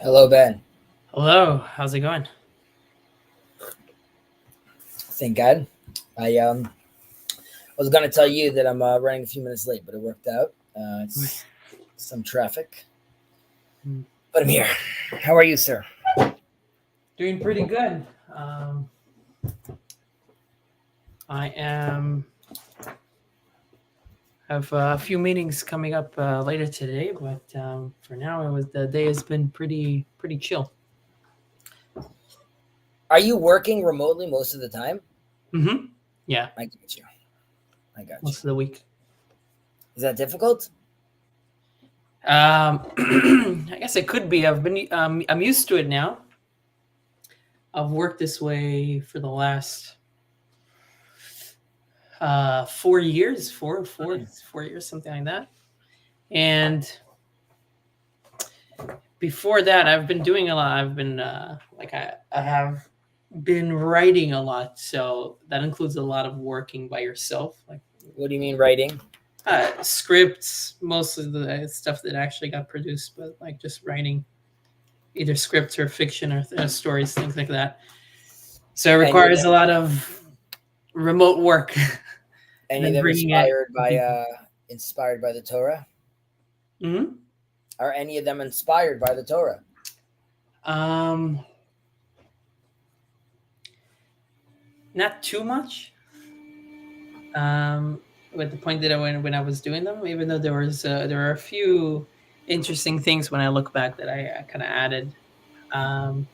Hello, Ben. Hello, how's it going? Thank God. I was gonna tell you that I'm running a few minutes late, but it worked out. It's some traffic, Hmm. but I'm here. How are you, sir? Doing pretty good. I am have a few meetings coming up later today, but for now, the day has been pretty chill. Are you working remotely most of the time? Mm-hmm. Yeah, I got you. I got you. most of the week. Is that difficult? I guess it could be. I'm used to it now. I've worked this way for the last 4 years, Mm. 4 years, something like that. And before that, I've been doing a lot. I've been I have been writing a lot, so that includes a lot of working by yourself, like What do you mean writing? scripts, most of the stuff that actually got produced, but like just writing either scripts or fiction or stories, things like that. So it Any of requires a them? lot of remote work, and Any of then them bringing it inspired to by people. the Torah? Mhm. Are any of them inspired by the Torah? Um, Not too much. With the point that when I was doing them, even though there are a few interesting things when I look back that I kind of added, um,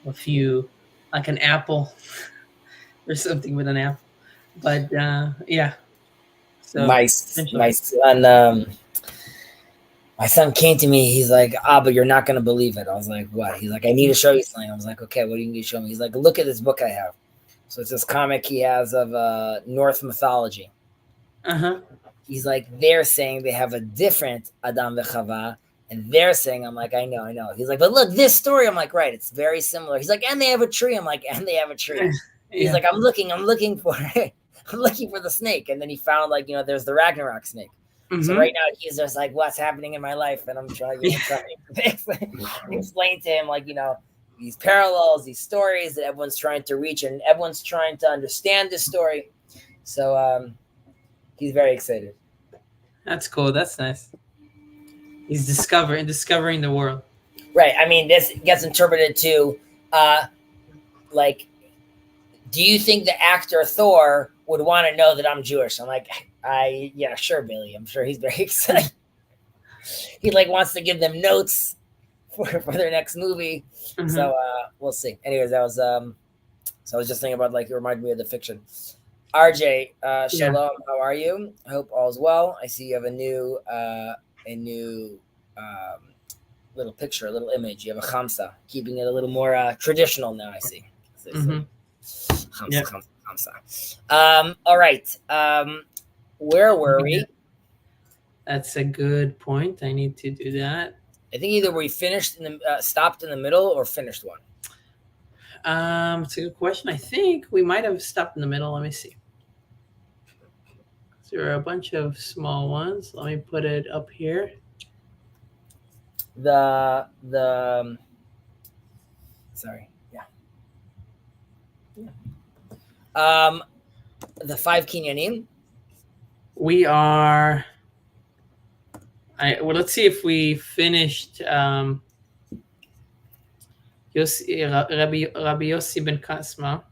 a few like an apple or something with an apple, but yeah. So My essentially, son came to me. He's like, but you're not going to believe it. I was like, what? He's like, I need to show you something. I was like, okay, what do you need to show me? He's like, look at this book I have. So it's this comic he has of Norse mythology. uh-huh. He's like, they're saying they have a different Adam v'Chava, and they're saying, I'm like, I know. He's like, but look, this story. I'm like, right, it's very similar. He's like, and they have a tree. I'm like, and they have a tree. He's Yeah. like, I'm looking for it. I'm looking for the snake. And then he found there's the Ragnarok snake. So Mm-hmm. right now he's just like, what's happening in my life? And I'm trying to explain to him these parallels, these stories that everyone's trying to reach, and everyone's trying to understand this story. So he's very excited. That's cool. That's nice. He's discovering the world. Right. I mean, this gets interpreted to, uh, like, do you think the actor Thor would want to know that I'm Jewish? I'm like, yeah, sure, Billy. I'm sure he's very excited. He wants to give them notes for their next movie. Mm-hmm. So we'll see. Anyways, so I was just thinking about it reminded me of the fiction. RJ, Yeah. shalom. How are you? I hope all's well. I see you have a new little picture, a little image. You have a chamsa, keeping it a little more traditional now. I see. As they say. Mm-hmm. Chamsa, Yeah. chamsa, chamsa. All right. Where were we? That's a good point. I need to do that. I think either we finished stopped in the middle or finished one. It's a good question. I think we might have stopped in the middle. Let me see. There are a bunch of small ones. Let me put it up here. The sorry, yeah. The five kinyanim. We are. Let's see if we finished. Rabbi Yossi ben Kasma.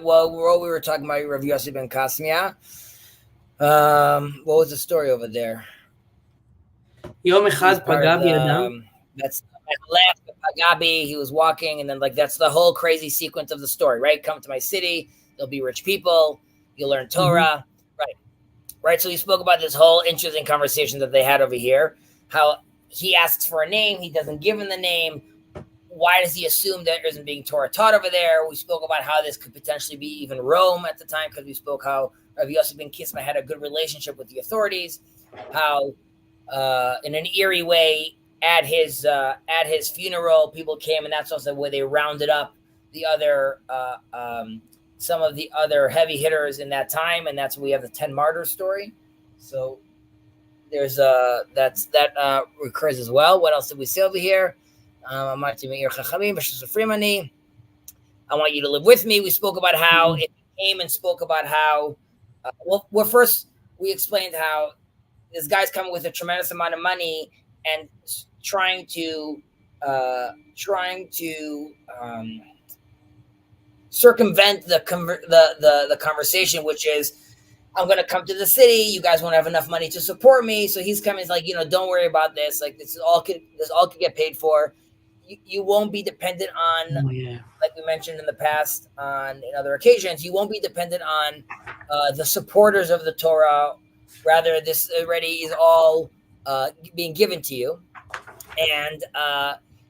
What we were talking about Rav Yossi ben Kasmia. What was the story over there? Yom He was Echad part of Paga Bi'adam. that's left Pagabi. He was walking, and then that's the whole crazy sequence of the story, right? Come to my city, there'll be rich people, you'll learn Torah, right? So he spoke about this whole interesting conversation that they had over here. How he asks for a name, he doesn't give him the name. Why does he assume that there isn't being Torah taught over there? We spoke about how this could potentially be even Rome at the time, because we spoke how Rav Yosef ben Kisma had a good relationship with the authorities. How, in an eerie way, at his funeral, people came, and that's also where they rounded up the other some of the other heavy hitters in that time, and that's where we have the 10 martyrs story. So there's that recurs as well. What else did we say over here? I want you to live with me. We spoke about how it came and spoke about how well first we explained how this guy's coming with a tremendous amount of money and trying to circumvent the conversation, which is, I'm going to come to the city. You guys won't have enough money to support me. So he's coming. He's like, don't worry about this. Like, this all could get paid for. You won't be dependent on, like we mentioned in the past in other occasions, you won't be dependent on the supporters of the Torah. Rather, this already is all being given to you. And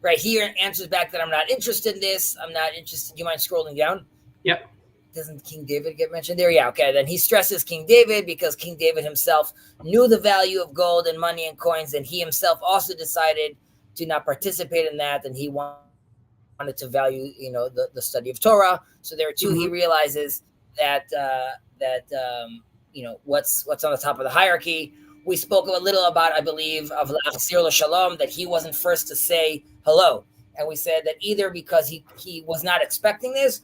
right here answers back that I'm not interested in this. I'm not interested. Do you mind scrolling down? Yep. Doesn't King David get mentioned there? Yeah, okay. Then he stresses King David because King David himself knew the value of gold and money and coins, and he himself also decided to not participate in that, and he wanted to value, the study of Torah. So there too, he realizes that what's on the top of the hierarchy. We spoke a little about, I believe, of L'Achzir Shalom, that he wasn't first to say hello, and we said that either because he was not expecting this,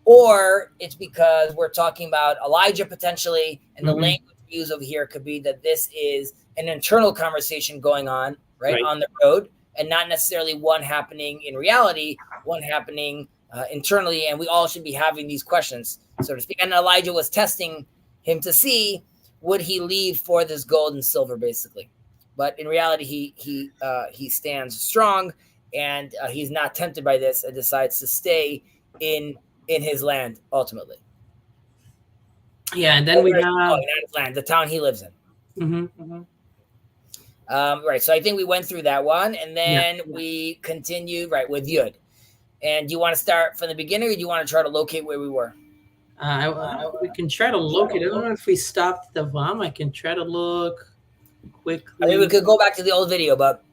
or it's because we're talking about Elijah potentially, and the language we use over here could be that this is an internal conversation going on, right. On the road, and not necessarily one happening in reality, one happening internally, and we all should be having these questions, so to speak. And Elijah was testing him to see, would he leave for this gold and silver, basically. But in reality, he stands strong, and he's not tempted by this and decides to stay in his land ultimately. Yeah, and then we have not his land, the town he lives in. Right. So I think we went through that one, and then we continued with Yud. And do you want to start from the beginning, or do you want to try to locate where we were? We can try to locate. I don't know if we stopped the VAM. I can try to look quickly. I mean, we could go back to the old video, but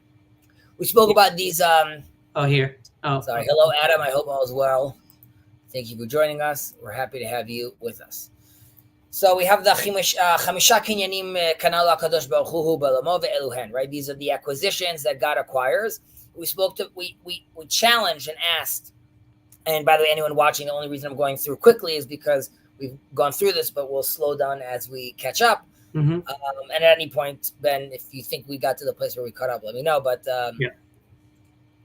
we spoke about these. Here. Sorry. Hello, Adam. I hope all is well. Thank you for joining us. We're happy to have you with us. So we have the Chamisha Kinyanim Kanal HaKadosh Baruch Hu B'Lamo Ve'eluhen, right? These are the acquisitions that God acquires. We challenged and asked, and by the way, anyone watching, the only reason I'm going through quickly is because we've gone through this, but we'll slow down as we catch up. And at any point, Ben, if you think we got to the place where we caught up, let me know. But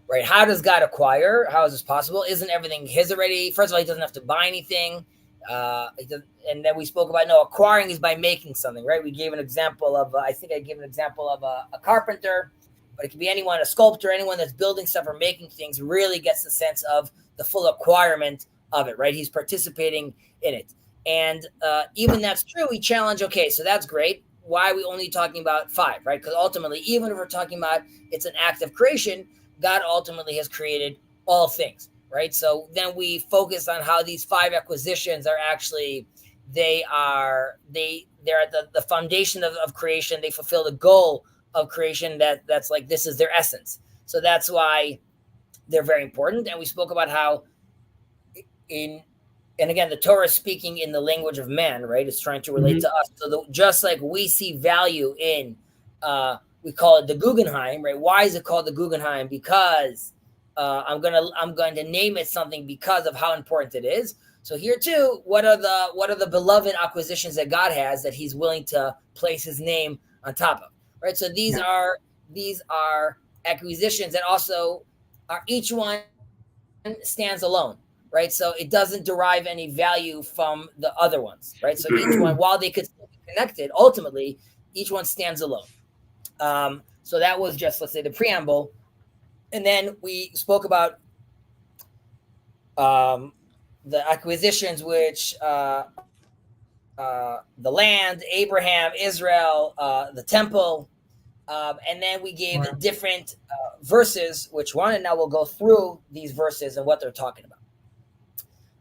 right, how does God acquire? How is this possible? Isn't everything his already? First of all, he doesn't have to buy anything. And then we spoke about, acquiring is by making something, right? We gave an example of, I think I gave an example of a carpenter, but it could be anyone, a sculptor, anyone that's building stuff or making things really gets the sense of the full acquirement of it, right? He's participating in it. And even that's true, we challenge, okay, so that's great. Why are we only talking about 5, right? Because ultimately, even if we're talking about it's an act of creation, God ultimately has created all things, right? So then we focus on how these 5 acquisitions are actually, they're at the foundation of creation. They fulfill the goal of creation that's like, this is their essence. So that's why they're very important. And we spoke about how and again, the Torah is speaking in the language of man, right? It's trying to relate to us. So just like we see value in, we call it the Guggenheim, right? Why is it called the Guggenheim? Because I'm going to name it something because of how important it is. So here too, what are the beloved acquisitions that God has that he's willing to place his name on top of, right? So these are acquisitions that also are, each one stands alone, right? So it doesn't derive any value from the other ones, right? So each one, while they could still be connected, ultimately, each one stands alone. So that was just, let's say, the preamble. And then we spoke about the acquisitions, which the land, Abraham, Israel, the temple. And then we gave different verses, which one, and now we'll go through these verses and what they're talking about.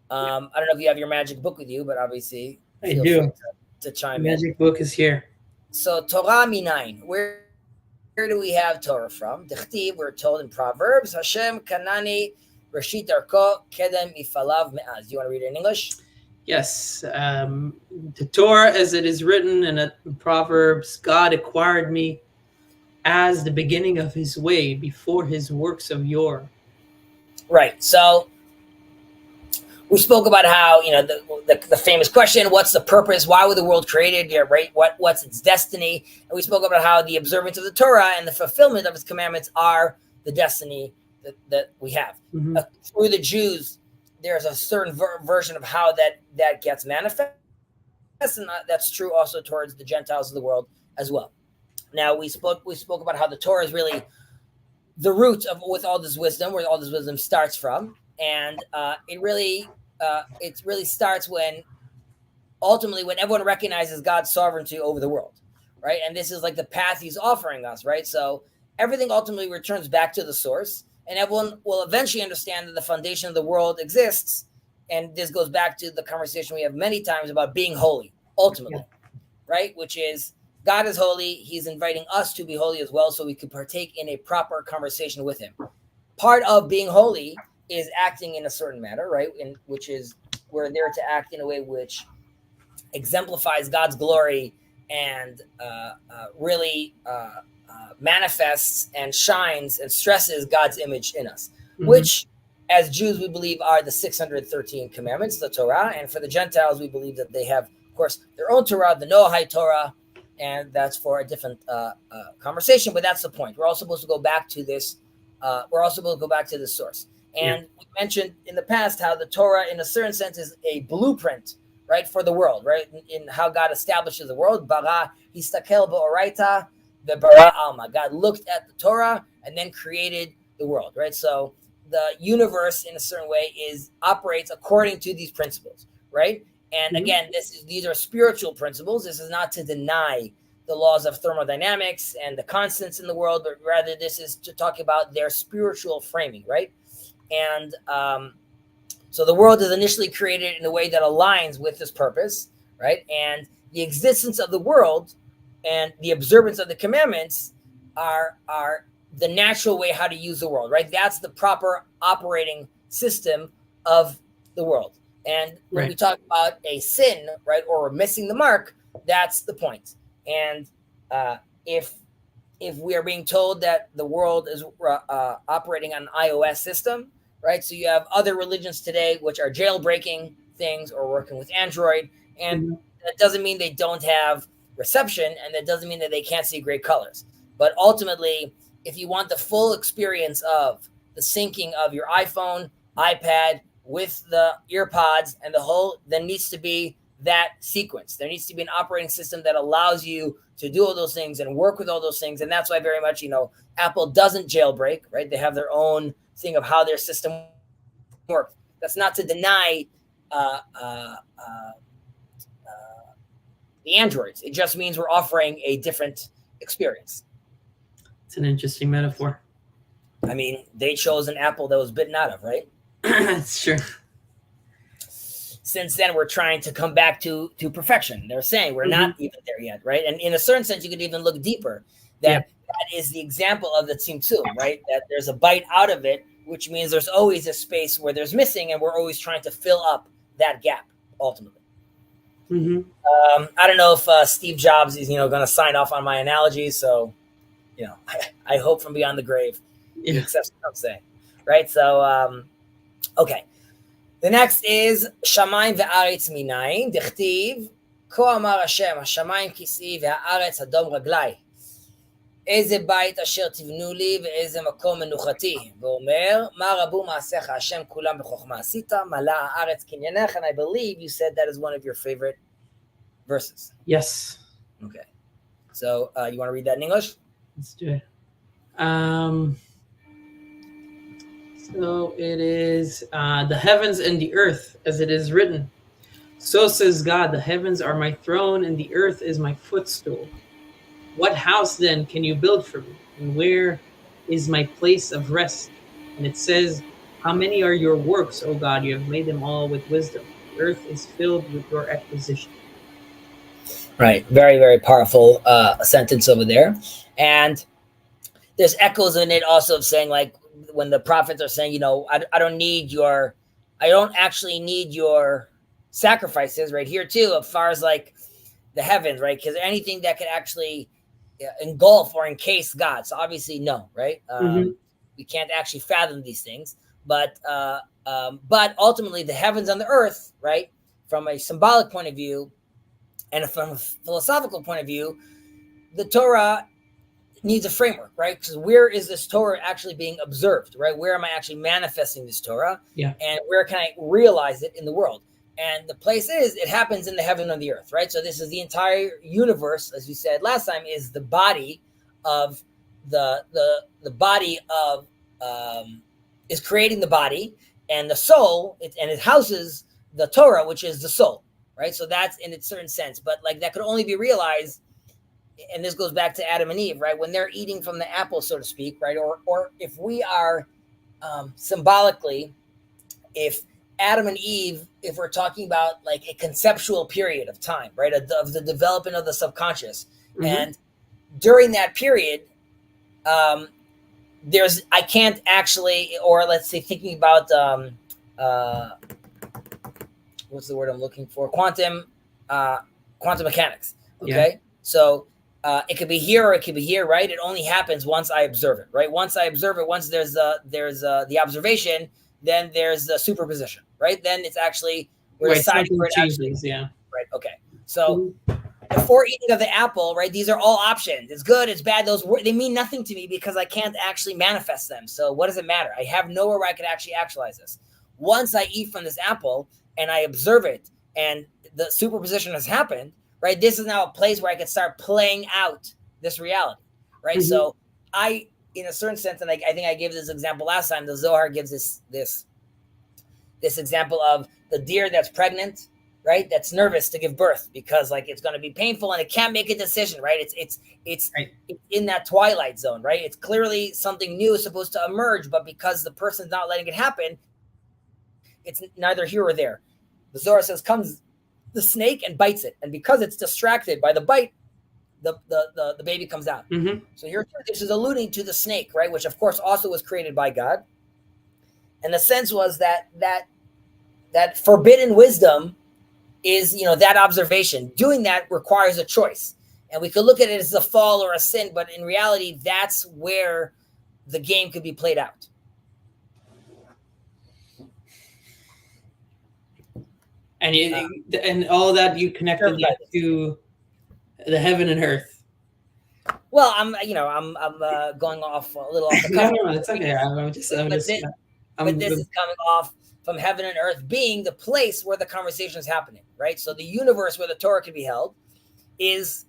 I don't know if you have your magic book with you, but obviously I do. To chime in. Magic book is here. So Torah minayin, where do we have Torah from? Dichtiv, we're told in Proverbs, Hashem kanani reshit darko kedem ifalav me'az. Do you want to read it in English? Yes, the Torah, as it is written in Proverbs, God acquired me as the beginning of his way before his works of yore. Right. So we spoke about how, the famous question, what's the purpose? Why was the world created? Yeah, right. What's its destiny? And we spoke about how the observance of the Torah and the fulfillment of its commandments are the destiny that we have. Mm-hmm. Through the Jews, there's a certain version of how that gets manifest, and that's true also towards the Gentiles of the world as well. Now we spoke about how the Torah is really the root of with all this wisdom, where all this wisdom starts from, and it really starts when everyone recognizes God's sovereignty over the world, right? And this is like the path He's offering us, right? So everything ultimately returns back to the source, and everyone will eventually understand that the foundation of the world exists. And this goes back to the conversation we have many times about being holy, ultimately, right? Which is God is holy. He's inviting us to be holy as well, so we could partake in a proper conversation with Him. Part of being holy is acting in a certain manner, right? And which is we're there to act in a way which exemplifies God's glory and really manifests and shines and stresses God's image in us, which as Jews we believe are the 613 commandments, the Torah, and for the Gentiles we believe that they have, of course, their own Torah, the Noahide Torah, and that's for a different conversation. But that's the point. We're all supposed to go back to this. We're all supposed to go back to the source. And we mentioned in the past how the Torah, in a certain sense, is a blueprint, right, for the world, right, in how God establishes the world. Bara histakel ba'oraita, the bara alma. God looked at the Torah and then created the world, right? So the universe, in a certain way, operates according to these principles, right? And again, these are spiritual principles. This is not to deny the laws of thermodynamics and the constants in the world, but rather this is to talk about their spiritual framing, right? And so the world is initially created in a way that aligns with this purpose, right? And the existence of the world and the observance of the commandments are the natural way how to use the world, right? That's the proper operating system of the world. And when we talk about a sin, right, or missing the mark, that's the point. And if we are being told that the world is operating on an iOS system, right, so you have other religions today which are jailbreaking things or working with Android, and that doesn't mean they don't have reception, and that doesn't mean that they can't see great colors. But ultimately, if you want the full experience of the syncing of your iPhone, iPad, with the earpods and the whole, there needs to be that sequence. There needs to be an operating system that allows you to do all those things and work with all those things. And that's why very much, Apple doesn't jailbreak, right? They have their own thing of how their system works. That's not to deny the Androids. It just means we're offering a different experience. It's an interesting metaphor. I mean, they chose an apple that was bitten out of, right? That's true. Since then, we're trying to come back to perfection. They're saying we're not even there yet, right? And in a certain sense, you could even look deeper. That is the example of the tzimtzum, right? That there's a bite out of it, which means there's always a space where there's missing, and we're always trying to fill up that gap, ultimately. I don't know if Steve Jobs is, going to sign off on my analogy, so, I hope from beyond the grave he accepts what I'm saying, right? So, okay. The next is Shamayim ve'aretz minayin, dichtiv, ko amar Hashem, Hashamayim kis'i ve'aretz hadom raglai. איזה בית אשר תבנו לי ואיזה מקום מנוחתי. ואומר, מה רבו מעשיך השם כולם בחוכמה עשית, מלא הארץ קניינך. And I believe you said that is one of your favorite verses. Yes. Okay. So you want to read that in English? Let's do it. So it is the heavens and the earth, as it is written. So says God, the heavens are my throne and the earth is my footstool. What house then can you build for me? And where is my place of rest? And it says, how many are your works, O God? You have made them all with wisdom. The earth is filled with your acquisition. Right. Very, very powerful sentence over there. And there's echoes in it also of saying, like, when the prophets are saying, I don't actually need your sacrifices right here too, as far as like the heavens, right? Because anything that could actually engulf or encase God. So obviously, no, right? We can't actually fathom these things, but ultimately, the heavens and the earth, right? From a symbolic point of view and from a philosophical point of view, the Torah needs a framework, right? Because where is this Torah actually being observed, right? Where am I actually manifesting this Torah? Yeah. And where can I realize it in the world? And the place is, it happens in the heaven and the earth, right? So this is the entire universe, as we said last time, is the body of the body of is creating the body, and the soul, and it houses the Torah, which is the soul, right? So that's in a certain sense, but like that could only be realized, and this goes back to Adam and Eve, right? When they're eating from the apple, so to speak, right? Or if we are symbolically, if Adam and Eve, if we're talking about like a conceptual period of time, right, of the development of the subconscious, and during that period, I can't actually, or let's say thinking about what's the word I'm looking for? Quantum mechanics. Okay, yeah. So it could be here or it could be here, right? It only happens once I observe it, right? Once I observe it, once there's the observation, then there's the superposition, right? Then it's actually we're deciding where it actually is. Yeah. Right. Okay. So before eating of the apple, right? These are all options. It's good. It's bad. They mean nothing to me because I can't actually manifest them. So what does it matter? I have nowhere where I can actually actualize this. Once I eat from this apple and I observe it, and the superposition has happened, right? This is now a place where I can start playing out this reality, right? So I, in a certain sense, and I think I gave this example last time, the Zohar gives this example of the deer that's pregnant, right? That's nervous to give birth because like it's going to be painful and it can't make a decision, right? It's in that twilight zone, right? It's clearly something new is supposed to emerge, but because the person's not letting it happen, it's neither here or there. The Zohar says comes the snake and bites it, and because it's distracted by the bite, the baby comes out. So here, this is alluding to the snake, right? Which of course also was created by God, and the sense was that forbidden wisdom is, that observation. Doing that requires a choice, and we could look at it as a fall or a sin, but in reality, that's where the game could be played out. And all that you connected to the heaven and earth. Well, I'm going off a little off the cuff. No, it's okay. But this is coming off from heaven and earth being the place where the conversation is happening, right? So the universe where the Torah can be held is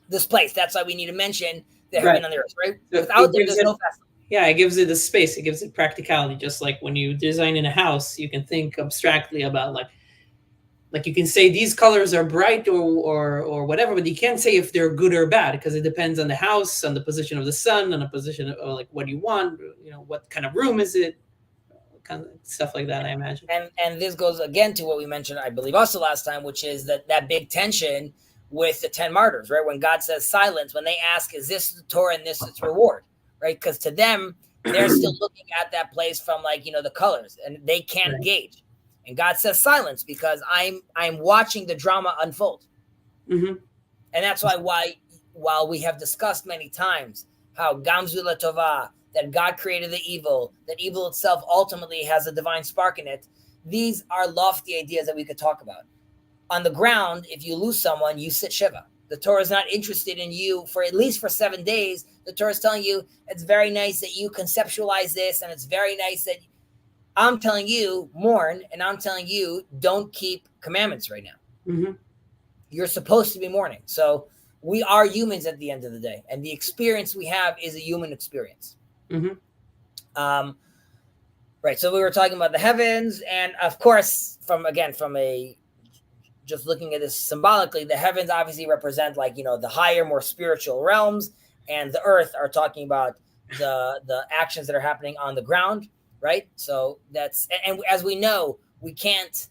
this place. That's why we need to mention the heaven and the earth, right? So without them, there's no festival. Yeah, it gives it the space. It gives it practicality. Just like when you design in a house, you can think abstractly about like you can say these colors are bright or whatever, but you can't say if they're good or bad because it depends on the house, on the position of the sun, on the position of like what you want, what kind of room is it, kind of stuff like that, I imagine. And this goes again to what we mentioned, I believe, also last time, which is that big tension with the 10 martyrs, right? When God says silence, when they ask, is this the Torah and this its reward, right? Because to them, they're still looking at that place from the colors, and they can't gauge. And God says silence because I'm watching the drama unfold. And that's why while we have discussed many times how Gamzu Latova, that God created the evil, that evil itself ultimately has a divine spark in it, these are lofty ideas that we could talk about. On the ground, if you lose someone, you sit Shiva. The Torah is not interested in you for at least for 7 days. The Torah is telling you it's very nice that you conceptualize this, and it's very nice that I'm telling you mourn, and I'm telling you don't keep commandments right now. You're supposed to be mourning. So we are humans at the end of the day, and the experience we have is a human experience. Right. So we were talking about the heavens, and of course, from just looking at this symbolically, the heavens obviously represent the higher, more spiritual realms, and the earth are talking about the actions that are happening on the ground. Right. So and as we know, we can't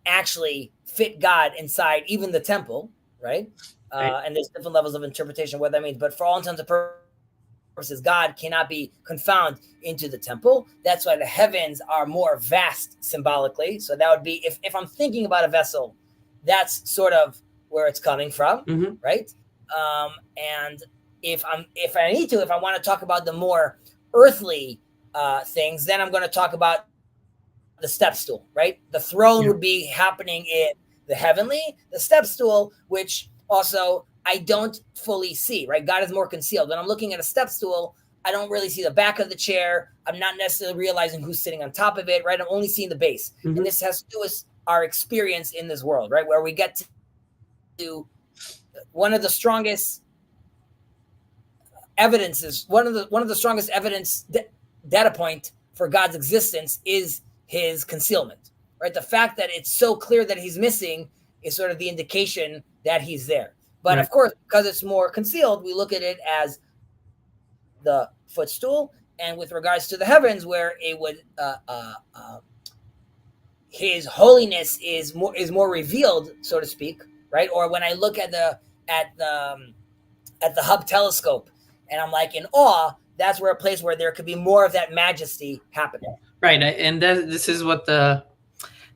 actually fit God inside even the temple. Right. And there's different levels of interpretation of what that means. But for all intents and purposes, purposes, God cannot be confounded into the temple. That's why the heavens are more vast symbolically. So that would be, if I'm thinking about a vessel, that's sort of where it's coming from, right? And if I want to talk about the more earthly things, then I'm going to talk about the step stool, right? The throne would be happening in the heavenly, the step stool, which also I don't fully see, right? God is more concealed. When I'm looking at a step stool, I don't really see the back of the chair. I'm not necessarily realizing who's sitting on top of it, right? I'm only seeing the base. And this has to do with our experience in this world, right? Where we get to one of the strongest evidences, one of the strongest evidence data point for God's existence is his concealment, right? The fact that it's so clear that he's missing is sort of the indication that he's there. But of course, because it's more concealed, we look at it as the footstool. And with regards to the heavens, where it would his holiness is more revealed, so to speak, right? Or when I look at the Hubble telescope and I'm like in awe, that's where a place where there could be more of that majesty happening. Right, and this is what the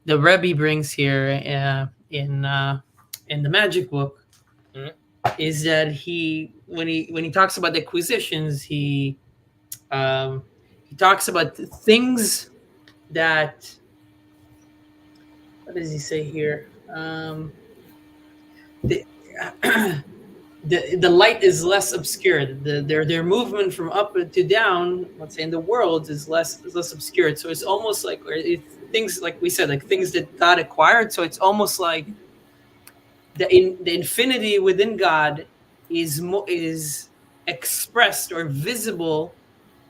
Rebbe brings here in the Magic Book, is that when he talks about the acquisitions, he talks about things that, what does he say here? The light is less obscured. Their movement from up to down, let's say in the world, is less obscured. So it's almost like things, like we said, like things that God acquired. So it's almost like the infinity within God is expressed or visible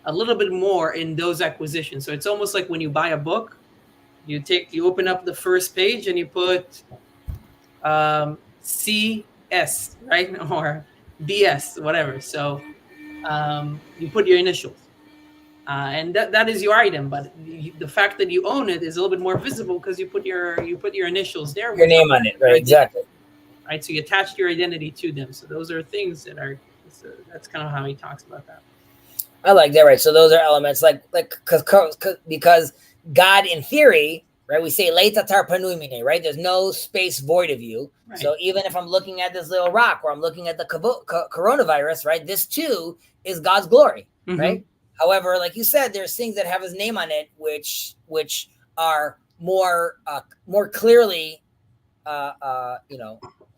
a little bit more in those acquisitions. So it's almost like when you buy a book, you open up the first page and you put CS, right? Or BS, whatever. So you put your initials. And that is your item, but the fact that you own it is a little bit more visible because you put your initials there. Your name on it, right? Exactly. Right, so you attach your identity to them. So those are things that are. So that's kind of how he talks about that. I like that, right? So those are elements because God, in theory, right? We say "Leita tar panui mine," right? There's no space void of you. Right. So even if I'm looking at this little rock, or I'm looking at the coronavirus, right? This too is God's glory, right? However, like you said, there's things that have his name on it, which are more clearly,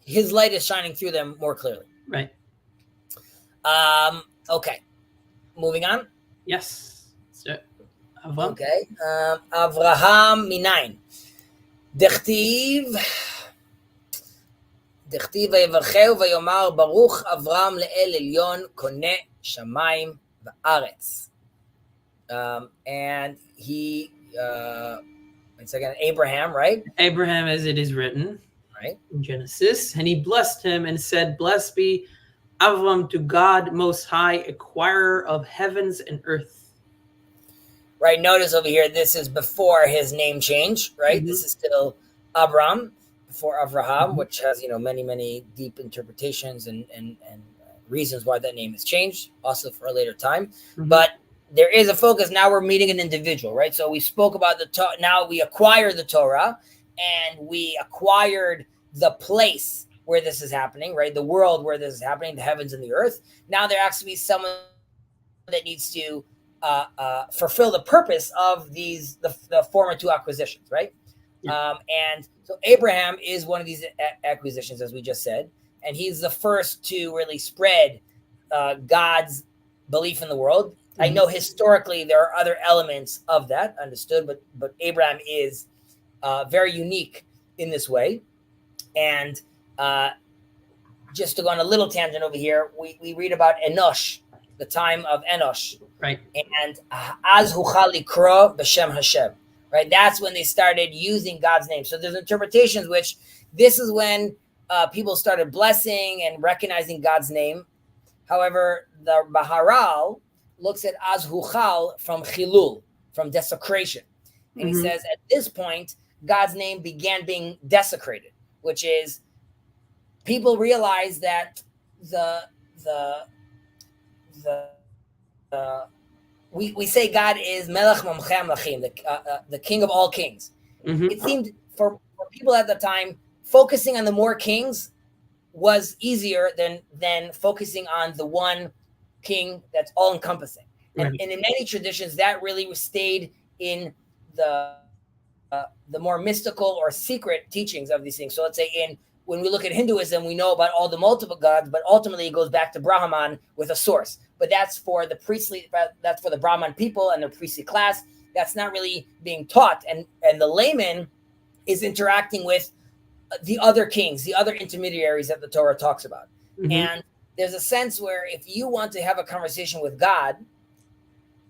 his light is shining through them more clearly. Right. Okay. Moving on. Yes. So, okay. Avraham minayin. Dechtiv ויברכהו ויאמר ברוך אברהם לאל עליון קונה שמיים וארץ. And he, once again, Abraham, right? Abraham, as it is written, right, in Genesis, and he blessed him and said, "Blessed be Avram to God Most High, acquirer of heavens and earth." Right. Notice over here, this is before his name change, right? This is still Abram before Avraham, which has many deep interpretations and reasons why that name has changed, also for a later time. But there is a focus. Now we're meeting an individual, right? So we spoke about now we acquire the Torah, and we acquired the place where this is happening, right? The world where this is happening, the heavens and the earth. Now there has to be someone that needs to fulfill the purpose of the former two acquisitions, right? Yeah. And so Abraham is one of these acquisitions, as we just said, and he's the first to really spread God's belief in the world. I know historically there are other elements of that, understood, but Abraham is very unique in this way. And just to go on a little tangent over here, we read about Enosh, the time of Enosh. Right. And Az huchal likro b'shem Hashem. Right. That's when they started using God's name. So there's interpretations which this is when people started blessing and recognizing God's name. However, the Baharal looks at Az huchal from chilul, from desecration. And he says at this point, God's name began being desecrated, which is people realize that the we say God is Melech Mamchem Lachim, the king of all kings. It seemed for people at the time, focusing on the more kings was easier than focusing on the one king that's all encompassing. And in many traditions, that really stayed in the more mystical or secret teachings of these things. So let's say when we look at Hinduism, we know about all the multiple gods, but ultimately it goes back to Brahman with a source. But that's for the priestly, that's for the Brahman people and their priestly class. That's not really being taught. And the layman is interacting with the other kings, the other intermediaries that the Torah talks about. And there's a sense where if you want to have a conversation with God,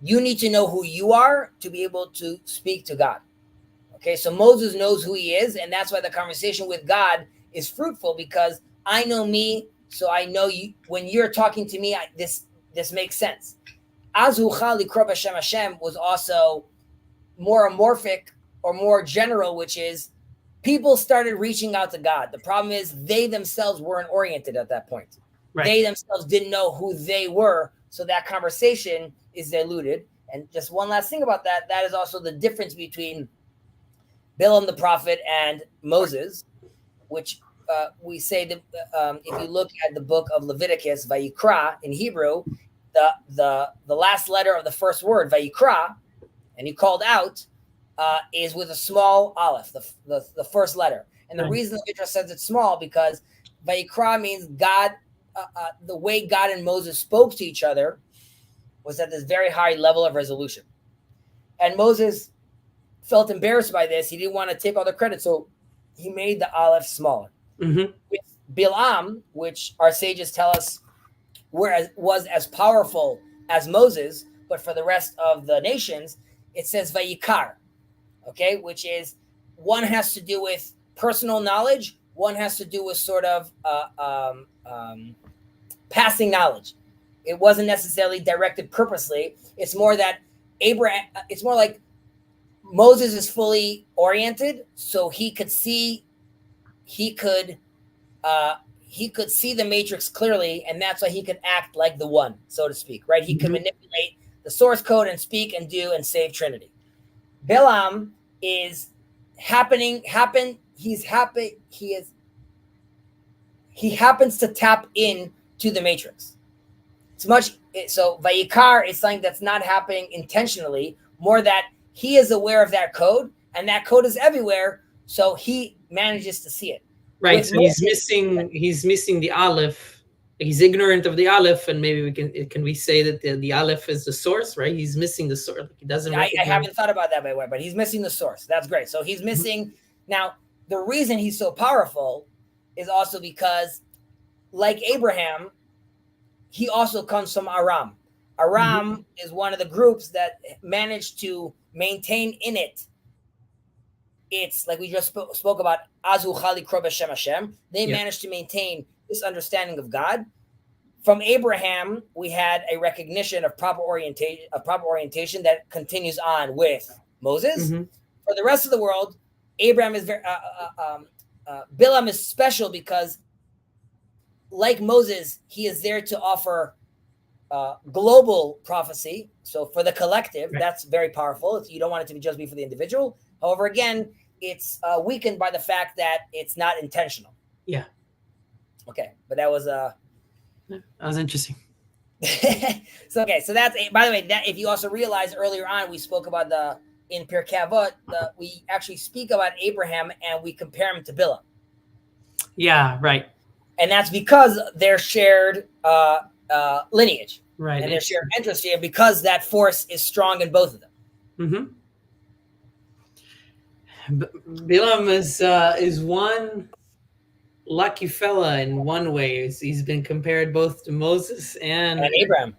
you need to know who you are to be able to speak to God. Okay, so Moses knows who he is, and that's why the conversation with God is fruitful, because I know me, so I know you. When you're talking to me, this makes sense. Azucha likro b'shem Hashem was also more amorphic or more general, which is people started reaching out to God. The problem is they themselves weren't oriented at that point. They themselves didn't know who they were, so that conversation is diluted. And just one last thing about that, that is also the difference between Bilam the prophet and Moses, which we say that if you look at the book of Leviticus, Vayikra in Hebrew, the last letter of the first word, Vayikra, and he called out, is with a small aleph, the first letter. And the reason the Midrash says it's small, because Vayikra means God, the way God and Moses spoke to each other was at this very high level of resolution. And Moses felt embarrassed by this. He didn't want to take all the credit, so he made the aleph smaller. With Bilam, which our sages tell us was as powerful as Moses, but for the rest of the nations, it says Vayikar, okay, which is one has to do with personal knowledge, one has to do with sort of passing knowledge. It wasn't necessarily directed purposely. It's more that Abraham. It's more like Moses is fully oriented, so he could see the matrix clearly, and that's why he could act like the one, so to speak, right? He could manipulate the source code and speak and do and save Trinity. Bilam is he happens to tap in to the matrix. So Vayikar is something that's not happening intentionally, more that he is aware of that code, and that code is everywhere, so he manages to see it. Right. So he's missing the aleph. He's ignorant of the aleph, and maybe can we say that the aleph is the source, right? He's missing the source. He doesn't. I haven't thought about that by the way, but he's missing the source. That's great. So he's missing. Now, the reason he's so powerful is also because, like Abraham, he also comes from Aram. Aram is one of the groups that managed to maintain in it. It's like we just spoke about, Azu Chali Kro B'Shem Hashem. They managed to maintain this understanding of God. From Abraham, we had a recognition of proper orientation that continues on with Moses. For the rest of the world, Abraham is Bilam is special because, like Moses, he is there to offer global prophecy. So for the collective, that's very powerful. You don't want it to just be for the individual. However, again, it's weakened by the fact that it's not intentional. Yeah. Okay, but that was interesting. So that's by the way, that if you also realize earlier on we spoke about in Pirkei Avot, we actually speak about Abraham and we compare him to Bilam. Yeah, right. And that's because they're shared lineage, right? And they're shared interest here because that force is strong in both of them. Bilam is one lucky fella in one way. He's been compared both to Moses and Abraham.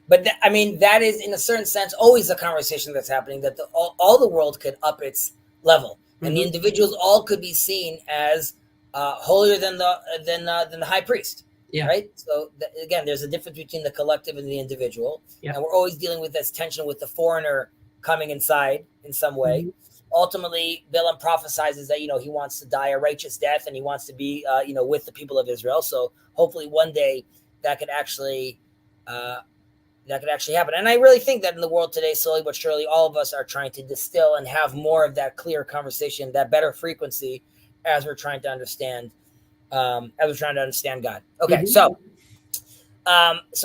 But that is in a certain sense always a conversation that's happening, that all the world could up its level, and the individuals all could be seen as holier than the high priest. Yeah. Right. So again, there's a difference between the collective and the individual, and we're always dealing with this tension with the foreigner coming inside in some way. Ultimately, Bilam prophesizes that he wants to die a righteous death, and he wants to be with the people of Israel. So hopefully, one day that could actually that could actually happen. And I really think that in the world today, slowly but surely, all of us are trying to distill and have more of that clear conversation, that better frequency, as we're trying to understand, God. Okay, so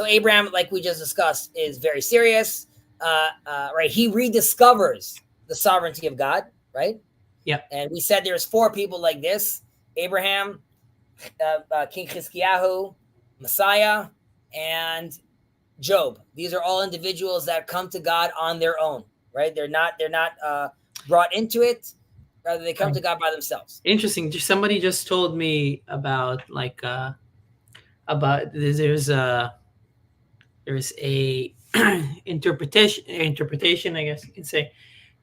Abraham, like we just discussed, is very serious. Right, he rediscovers the sovereignty of God. Right. Yeah. And we said there's 4 people like this: Abraham, King Chizkiyahu, Messiah, and Job. These are all individuals that come to God on their own, right? They're not brought into it. Rather, they come to God by themselves. Interesting. Somebody just told me about there's a interpretation, I guess you can say,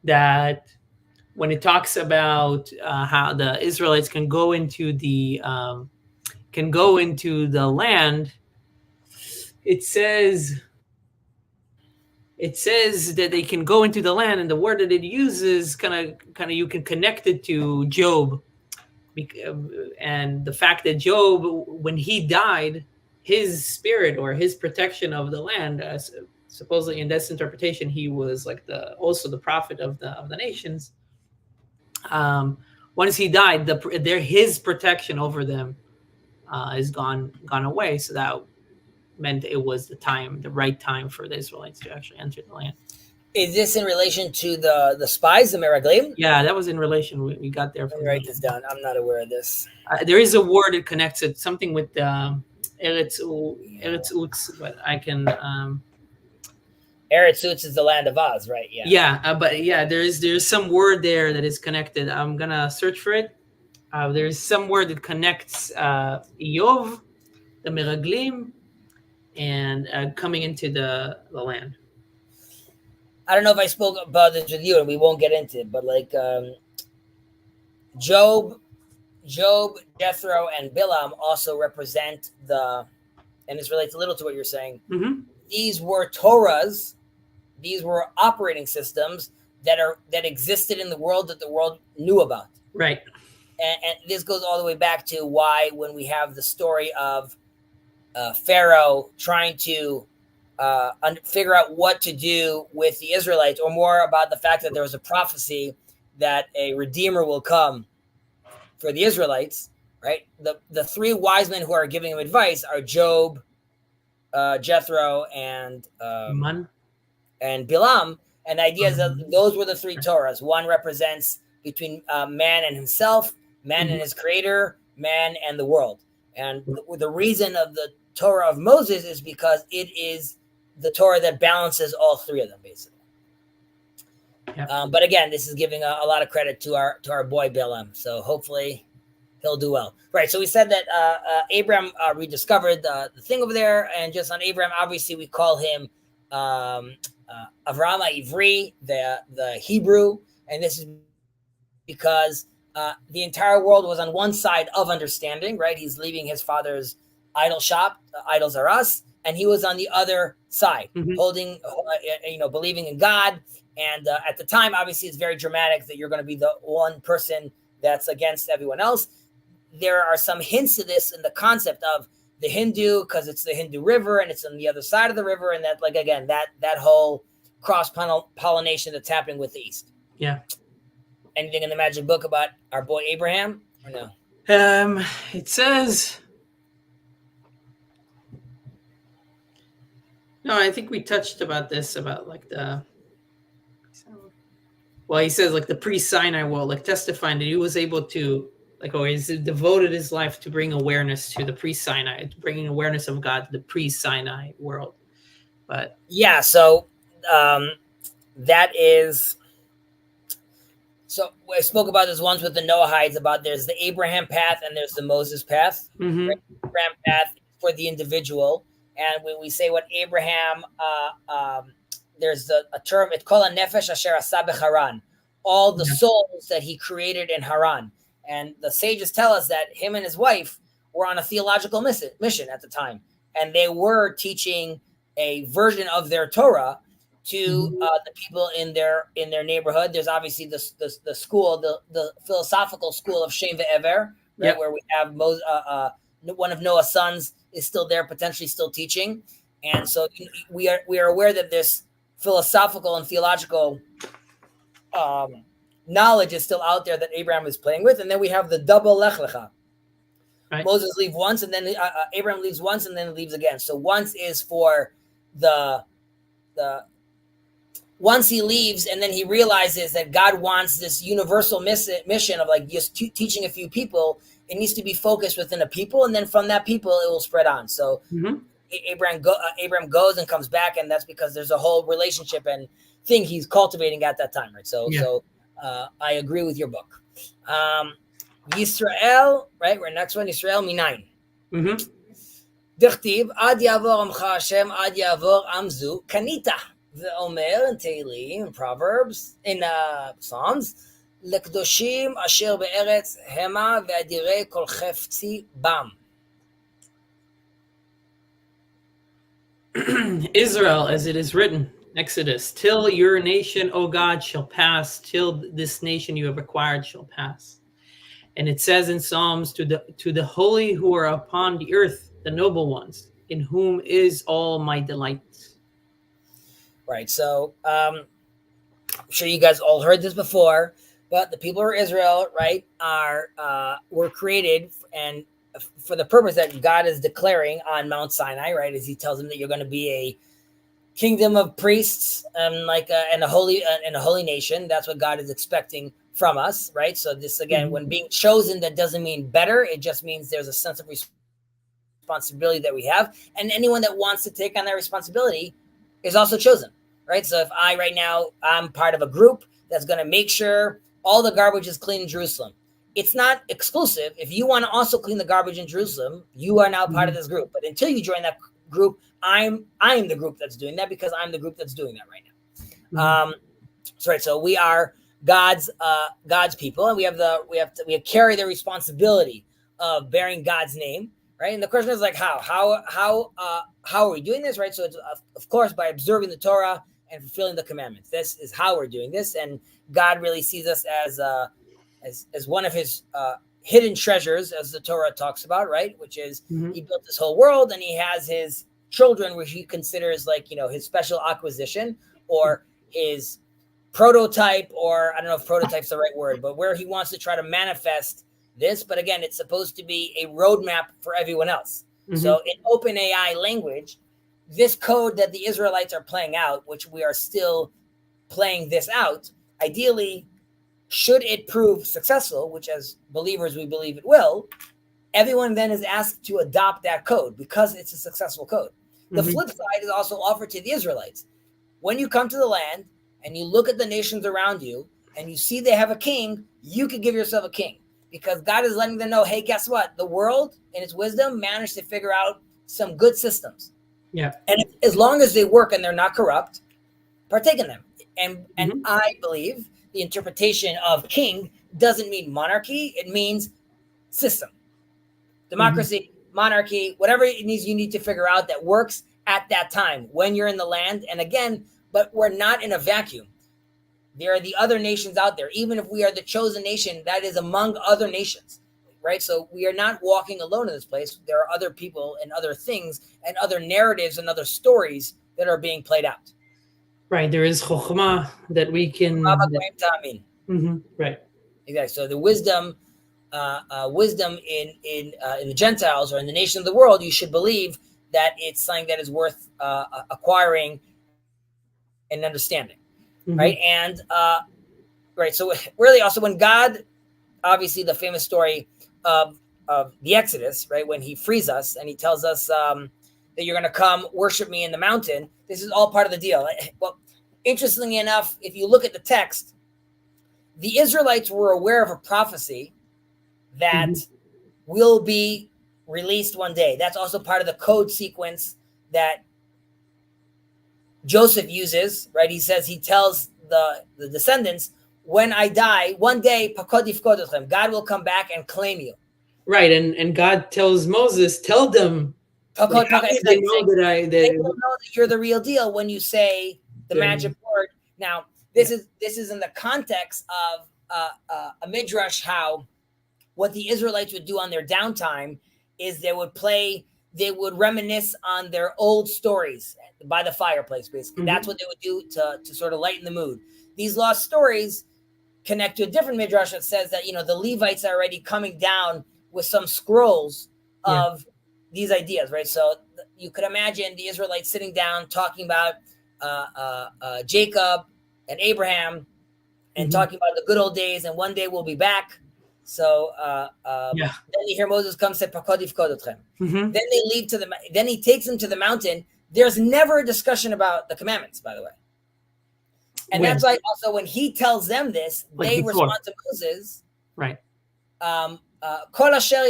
that when it talks about how the Israelites can go into the land, it says that they can go into the land, and the word that it uses kind of you can connect it to Job, and the fact that Job, when he died, his spirit or his protection of the land, supposedly in this interpretation, he was like also the prophet of the nations. Once he died, his protection over them is gone away. So that meant it was the right time for the Israelites to actually enter the land. Is this in relation to the spies, the Meraglim? Yeah, that was in relation. We got there. Let me write this down. I'm not aware of this. There is a word that connects it, something with Eretz Utz, but I can. Eretz Utz is the land of Oz, right? Yeah. Yeah, but yeah, there's some word there that is connected. I'm gonna search for it. There's some word that connects Iyov, the Meraglim, and coming into the land. I don't know if I spoke about this with you, and we won't get into it, but like Job, Jethro, and Bilam also represent and this relates a little to what you're saying. Mm-hmm. These were Torahs, these were operating systems that existed in the world that the world knew about. Right. And this goes all the way back to why, when we have the story of Pharaoh trying to figure out what to do with the Israelites, or more about the fact that there was a prophecy that a redeemer will come for the Israelites, right? The 3 wise men who are giving him advice are Job, Jethro, and Bilam. And the idea is that those were the 3 Torahs. One represents between man and himself, man and his creator, man and the world. And the reason of the Torah of Moses is because it is the Torah that balances all 3 of them, basically. Yep. But again, this is giving a lot of credit to our boy Bilam. So hopefully he'll do well. Right. So we said that Abraham rediscovered the thing over there, and just on Abraham, obviously we call him Avraham Ivri, the Hebrew, and this is because the entire world was on one side of understanding. Right. He's leaving his father's idol shop, idols are us, and he was on the other side, holding, believing in God. And at the time, obviously, it's very dramatic that you're going to be the one person that's against everyone else. There are some hints to this in the concept of the Hindu, because it's the Hindu River and it's on the other side of the river, and that, like, again, that whole cross pollination that's happening with the East. Yeah. Anything in the magic book about our boy Abraham, or no? It says. No, I think we touched about this, about like he says like the pre-Sinai world, like testifying that he was able to, like, always devoted his life to bring awareness to the pre-Sinai, to bringing awareness of God to the pre-Sinai world. But yeah, so that is. So I spoke about this once with the Noahides, about there's the Abraham path and there's the Moses path. Mm-hmm. Right? Abraham path for the individual. And when we say what Abraham, there's a term, it's called a nefesh asher asa b'Haran, all the souls that he created in Haran. And the sages tell us that him and his wife were on a theological mission at the time. And they were teaching a version of their Torah to the people in their neighborhood. There's obviously the school, the philosophical school of Shem ve'ever, right, where we have one of Noah's sons is still there, potentially still teaching. And so we are aware that this philosophical and theological knowledge is still out there that Abraham is playing with. And then we have the double lech lecha. Right. Moses leaves once, and then Abraham leaves once, and then leaves again. So once is for the once he leaves, and then he realizes that God wants this universal mission of like just teaching a few people. It needs to be focused within a people, and then from that people it will spread on. So Abraham goes and comes back, and that's because there's a whole relationship and thing he's cultivating at that time, right? So I agree with your book. Yisrael, right? We're next one. Yisrael minayin. Dichtiv ad yavor amcha Hashem ad yavor amzu kanita. The Omer in Tehillim, in Proverbs, in Psalms, lekdoshim asher be'eretz hema ve'adirei kol chefzi bam. Israel, as it is written, Exodus, till your nation, O God, shall pass, till this nation you have acquired shall pass. And it says in Psalms, to the holy who are upon the earth, the noble ones, in whom is all my delight. Right. So I'm sure you guys all heard this before, but the people of Israel, right, were created and for the purpose that God is declaring on Mount Sinai, right, as he tells them that you're going to be a kingdom of priests and a holy nation. That's what God is expecting from us, right? So this, again, when being chosen, that doesn't mean better. It just means there's a sense of responsibility that we have. And anyone that wants to take on that responsibility is also chosen, right? So if I'm part of a group that's going to make sure all the garbage is clean in Jerusalem. It's not exclusive. If you want to also clean the garbage in Jerusalem, you are now part of this group. But until you join that group, I'm the group that's doing that because I'm the group that's doing that right now. So we are God's people, and we carry the responsibility of bearing God's name, right? And the question is like, how are we doing this, right? So it's of course by observing the Torah and fulfilling the commandments. This is how we're doing this, and God really sees us as one of his hidden treasures, as the Torah talks about, right? Which is he built this whole world, and he has his children, which he considers like, his special acquisition or his prototype, or I don't know if prototype's the right word, but where he wants to try to manifest this. But again, it's supposed to be a roadmap for everyone else. So in OpenAI language, this code that the Israelites are playing out, which we are still playing this out, ideally, should it prove successful, which as believers we believe it will, everyone then is asked to adopt that code because it's a successful code. The flip side is also offered to the Israelites. When you come to the land and you look at the nations around you and you see they have a king, you could give yourself a king, because God is letting them know, hey, guess what? The world in its wisdom managed to figure out some good systems. Yeah. And as long as they work and they're not corrupt, partake in them. And I believe the interpretation of king doesn't mean monarchy. It means system, democracy, monarchy, whatever it needs, you need to figure out that works at that time when you're in the land. And again, but we're not in a vacuum. There are the other nations out there. Even if we are the chosen nation, that is among other nations, right? So we are not walking alone in this place. There are other people and other things and other narratives and other stories that are being played out. Right. There is chokhmah that we can. Right. Exactly. So the wisdom in the Gentiles or in the nation of the world, you should believe that it's something that is worth acquiring and understanding, right? And right. So really, also when God, obviously, the famous story of the Exodus, right? When he frees us and he tells us that you're going to come worship me in the mountain. This is all part of the deal. Well, interestingly enough, if you look at the text, the Israelites were aware of a prophecy that will be released one day. That's also part of the code sequence that Joseph uses, right? He says, he tells the descendants, when I die, one day, God will come back and claim you. Right. And God tells Moses, tell them, they will know that you're the real deal when you say the magic word. Now, this is in the context of a midrash, how what the Israelites would do on their downtime is they would play they would reminisce on their old stories by the fireplace, basically. That's what they would do to sort of lighten the mood. These lost stories connect to a different midrash that says that, the Levites are already coming down with some scrolls of these ideas, right? So you could imagine the Israelites sitting down talking about Jacob and Abraham and talking about the good old days, and one day we'll be back. So then you hear Moses come say, then they leave then he takes them to the mountain. There's never a discussion about the commandments, by the way. And that's why also when he tells them this, like they respond to Moses. Right. Kol asher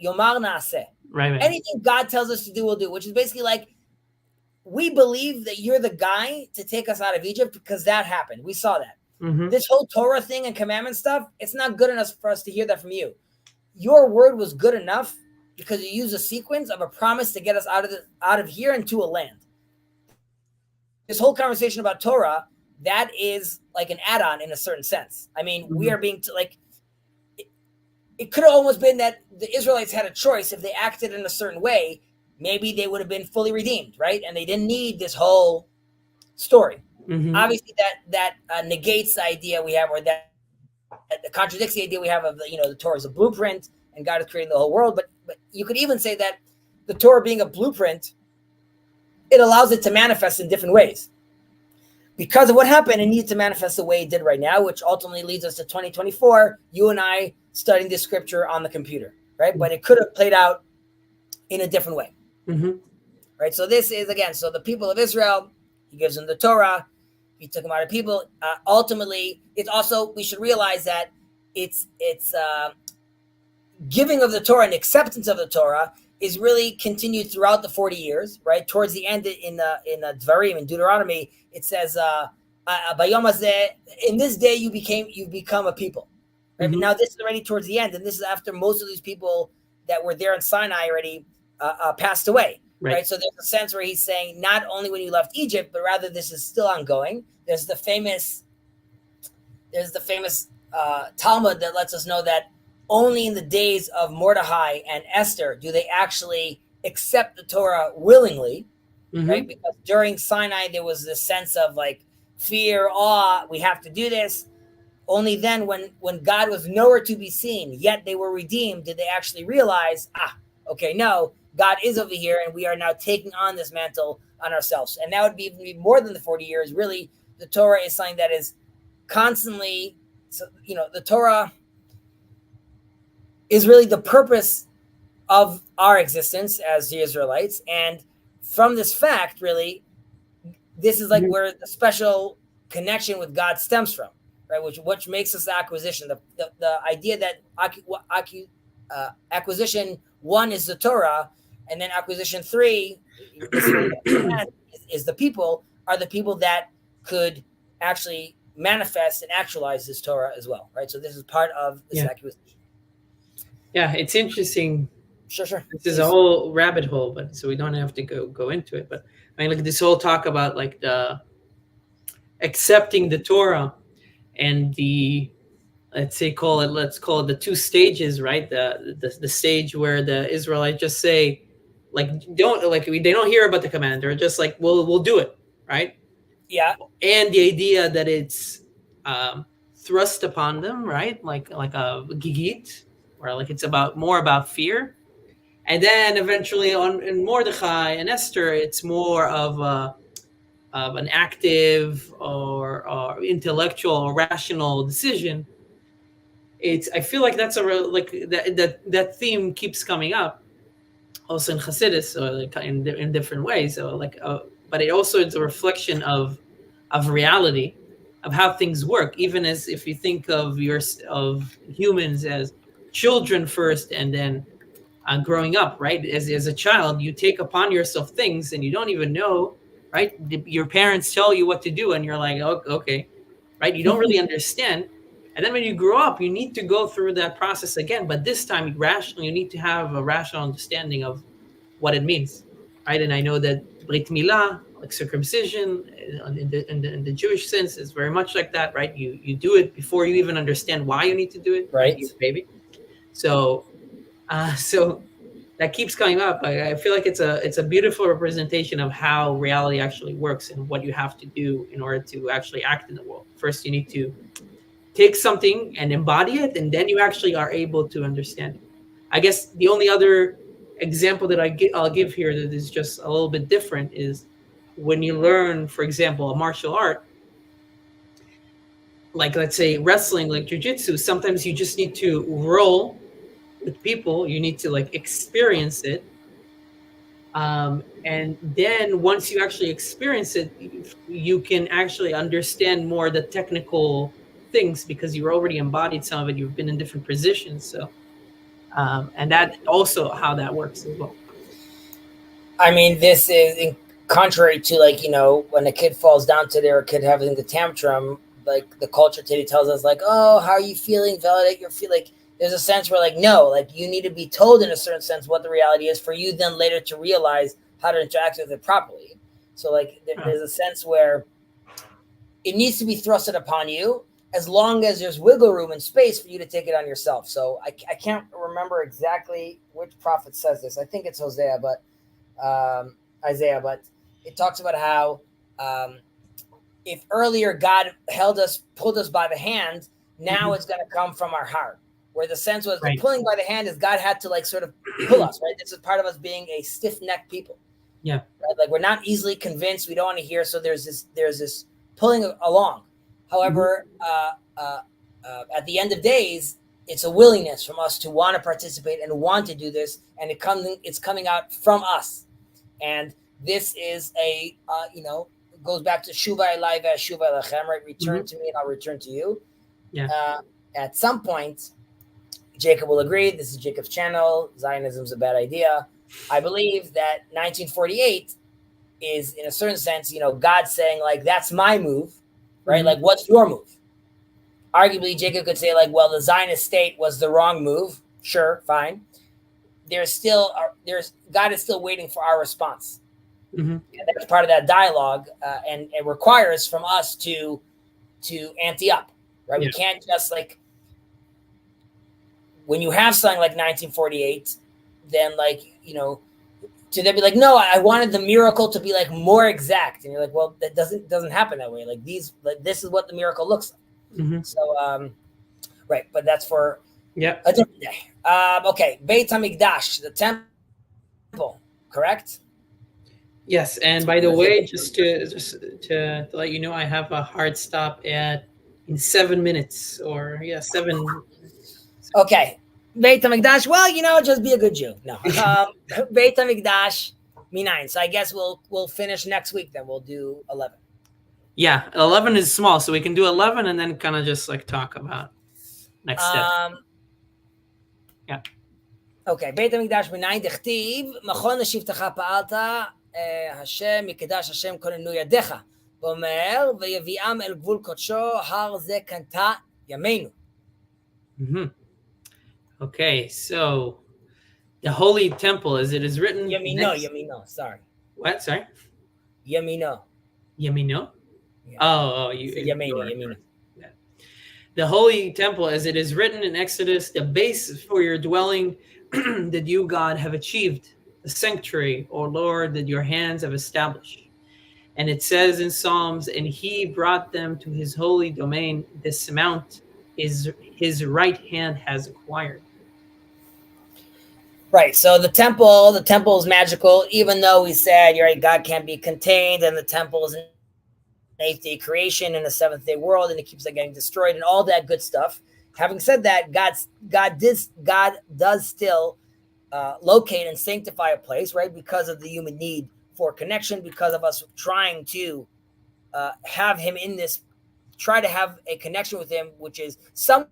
yomar naaseh. Right. Anything God tells us to do, we'll do, which is basically like, we believe that you're the guy to take us out of Egypt because that happened. We saw that. This whole Torah thing and commandment stuff, it's not good enough for us to hear that from you. Your word was good enough because you use a sequence of a promise to get us out of here into a land. This whole conversation about Torah, that is like an add-on in a certain sense. I mean, we are being it could have almost been that the Israelites had a choice. If they acted in a certain way, maybe they would have been fully redeemed, right? And they didn't need this whole story. Obviously, that negates the idea we have, or that contradicts the idea we have of the Torah is a blueprint and God is creating the whole world. But you could even say that the Torah being a blueprint, it allows it to manifest in different ways. Because of what happened, it needs to manifest the way it did right now, which ultimately leads us to 2024, you and I studying this scripture on the computer, right? But it could have played out in a different way, right? So this is, again, so the people of Israel, he gives them the Torah, he took them out of people. Ultimately, it's also, we should realize that it's giving of the Torah and acceptance of the Torah is really continued throughout the 40 years, right? Towards the end in Dvarim, in Deuteronomy, it says, "Bayom hazeh," in this day you become a people. Right? But now this is already towards the end, and this is after most of these people that were there in Sinai already passed away. Right. So there's a sense where he's saying not only when you left Egypt, but rather this is still ongoing. There's the famous Talmud that lets us know that only in the days of Mordecai and Esther do they actually accept the Torah willingly, right? Because during Sinai, there was this sense of like fear, awe, we have to do this. Only then when God was nowhere to be seen, yet they were redeemed, did they actually realize, okay, no, God is over here and we are now taking on this mantle on ourselves. And that would be even more than the 40 years. Really, the Torah is something that is constantly, the Torah is really the purpose of our existence as the Israelites. And from this fact, really, this is like where the special connection with God stems from, right? Which makes us the acquisition. The idea that acquisition 1 is the Torah, and then acquisition 3 is the people, are the people that could actually manifest and actualize this Torah as well, right? So this is part of this acquisition. Yeah, it's interesting. Sure. This is a whole rabbit hole, but so we don't have to go into it. But I mean, like this whole talk about like the accepting the Torah and the let's call it the 2 stages, right? The stage where the Israelites just say, they don't hear about the command. They're just like, we'll do it, right? Yeah. And the idea that it's thrust upon them, right? Like a gigit, or like it's more about fear. And then eventually in Mordecai and Esther, it's more of an active or intellectual or rational decision. I feel like that's that theme keeps coming up also in Hasidus, or like in different ways. So but it also is a reflection of reality, of how things work. Even as if you think of humans as children first, and then growing up, right? As a child, you take upon yourself things and you don't even know, right? Your parents tell you what to do, and you're like, oh, okay, right? You don't really understand. And then when you grow up, you need to go through that process again. But this time, you need to have a rational understanding of what it means, right? And I know that Brit Milah, like circumcision, in the Jewish sense, is very much like that, right? You do it before you even understand why you need to do it, right? You're a baby. So that keeps coming up. I feel like it's a beautiful representation of how reality actually works and what you have to do in order to actually act in the world. First, you need to take something and embody it, and then you actually are able to understand it. I guess the only other example that I'll give here that is just a little bit different is when you learn, for example, a martial art, like let's say wrestling, like jujitsu. Sometimes you just need to roll with people. You need to like experience it, and then once you actually experience it, you can actually understand more the technical things because you've already embodied some of it. You've been in different positions, so and that also how that works as well. I mean, this is contrary to, like, when a kid falls down today or a kid having the tantrum, like the culture today tells us, like, oh, how are you feeling? Validate your feel. Like, there's a sense where, like, no, like, you need to be told in a certain sense what the reality is for you then later to realize how to interact with it properly. So, like, there's a sense where it needs to be thrusted upon you as long as there's wiggle room and space for you to take it on yourself. So I can't remember exactly which prophet says this. I think it's Isaiah, but it talks about how if earlier God pulled us by the hand, now it's going to come from our heart. Where the sense was the pulling by the hand is God had to like sort of pull us, right? This is part of us being a stiff-necked people. Yeah. Right? Like we're not easily convinced. We don't want to hear. So there's this pulling along. However, at the end of days, it's a willingness from us to want to participate and want to do this, and it's coming out from us. And this is it goes back to Shuvah Elai Shuvah Lechem, right? Return to me and I'll return to you. Yeah. At some point, Jacob will agree. This is Jacob's channel. Zionism is a bad idea. I believe that 1948 is, in a certain sense, God saying, like, that's my move, right? Like, what's your move? Arguably, Jacob could say, like, well, the Zionist state was the wrong move. Sure, fine. God is still waiting for our response. And that's part of that dialogue, and it requires from us to ante up, right? We can't just, like, when you have something like 1948, then, like, to then be like, no, I wanted the miracle to be like more exact, and you're like, well, that doesn't happen that way. Like this is what the miracle looks like. So, right, but that's for a different day. Okay, Beit HaMikdash, the temple, correct? Yes, and by the way, just to let you know, I have a hard stop in 7 minutes, or 7. Okay, Beit HaMikdash. Well, just be a good Jew. No, Beit HaMikdash, Minayin. So I guess we'll finish next week. Then we'll do 11. Yeah, 11 is small, so we can do 11 and then kind of just like talk about next step. Yeah. Okay, Beit HaMikdash Minayin Dechtiv Machon Shivtecha Pa'alta Hashem Mikedash Hashem Konenu Yadecha Omer Ve'Yaviam El Gvul Kodsho Har Ze Kanta Yameinu. Okay, so the holy temple, as it is written. Yamino. Sorry. What? Sorry. Yamino. Yeah. Oh, Yamino. Yeah. The holy temple, as it is written in Exodus, the base for your dwelling that you, God, have achieved, the sanctuary, O Lord, that your hands have established. And it says in Psalms, and he brought them to his holy domain. This mount is his right hand has acquired. Right. So the temple is magical, even though we said, you're right, God can't be contained, and the temple is an 8th-day creation in a 7th-day world, and it keeps getting destroyed and all that good stuff. Having said that, God does still locate and sanctify a place, right? Because of the human need for connection, because of us trying to have him in this, try to have a connection with him, which is somewhat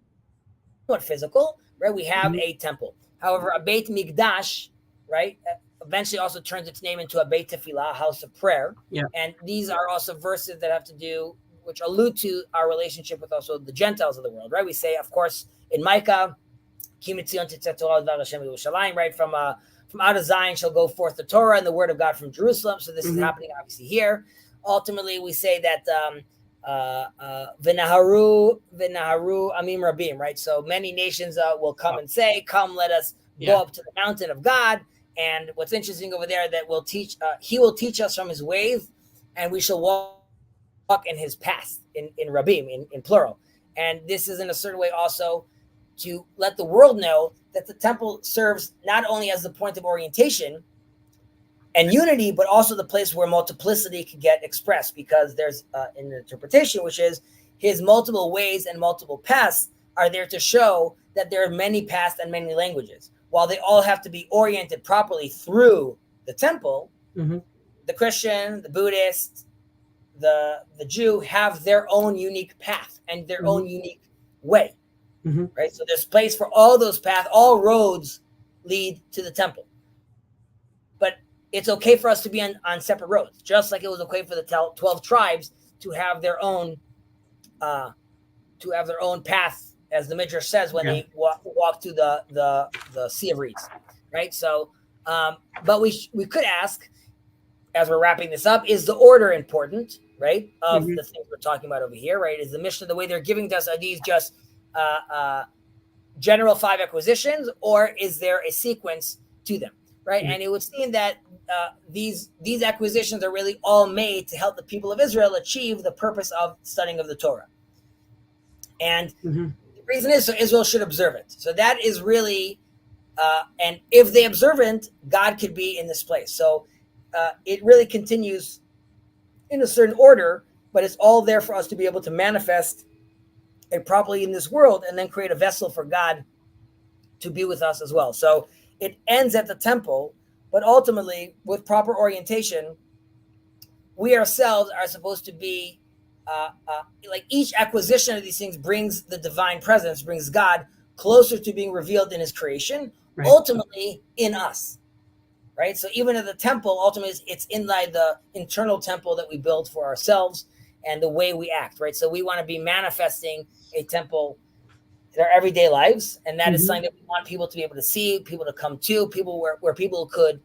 physical, right? We have a temple. However, a Beit Mikdash, right, eventually also turns its name into a Beit Tefillah, a house of prayer. Yeah. And these are also verses that have to do, which allude to our relationship with also the Gentiles of the world, right? We say, of course, in Micah, right, from out of Zion shall go forth the Torah and the word of God from Jerusalem. So this is happening obviously here. Ultimately, we say that V'naharu amim rabim, right? So many nations will come and say, come, let us go up to the mountain of God. And what's interesting over there that he will teach us from his ways, and we shall walk in his path, in Rabbim, in plural. And this is in a certain way also to let the world know that the temple serves not only as the point of orientation and unity, but also the place where multiplicity can get expressed, because there's an interpretation, which is his multiple ways and multiple paths are there to show that there are many paths and many languages. While they all have to be oriented properly through the temple, the Christian, the Buddhist, the Jew have their own unique path and their own unique way, right? So there's place for all those paths. All roads lead to the temple. But it's okay for us to be on separate roads, just like it was okay for the 12 tribes to have their own path, as the Midrash says, when they walk through the Sea of Reeds, right? So, but we could ask, as we're wrapping this up, is the order important, right, of the things we're talking about over here, right? Is the Mishnah, the way they're giving to us, are these just general 5 acquisitions, or is there a sequence to them, right? And it would seem that these acquisitions are really all made to help the people of Israel achieve the purpose of studying of the Torah. And the reason is so Israel should observe it. So that is really, and if they observe it, God could be in this place. So it really continues in a certain order, but it's all there for us to be able to manifest it properly in this world, and then create a vessel for God to be with us as well. So it ends at the temple, but ultimately, with proper orientation, we ourselves are supposed to be like each acquisition of these things brings the divine presence, brings God closer to being revealed in his creation, ultimately in us, right? So even at the temple, ultimately it's in the internal temple that we build for ourselves and the way we act, right? So we want to be manifesting a temple in our everyday lives, and that is something that we want people to be able to see, people to come to, people where people could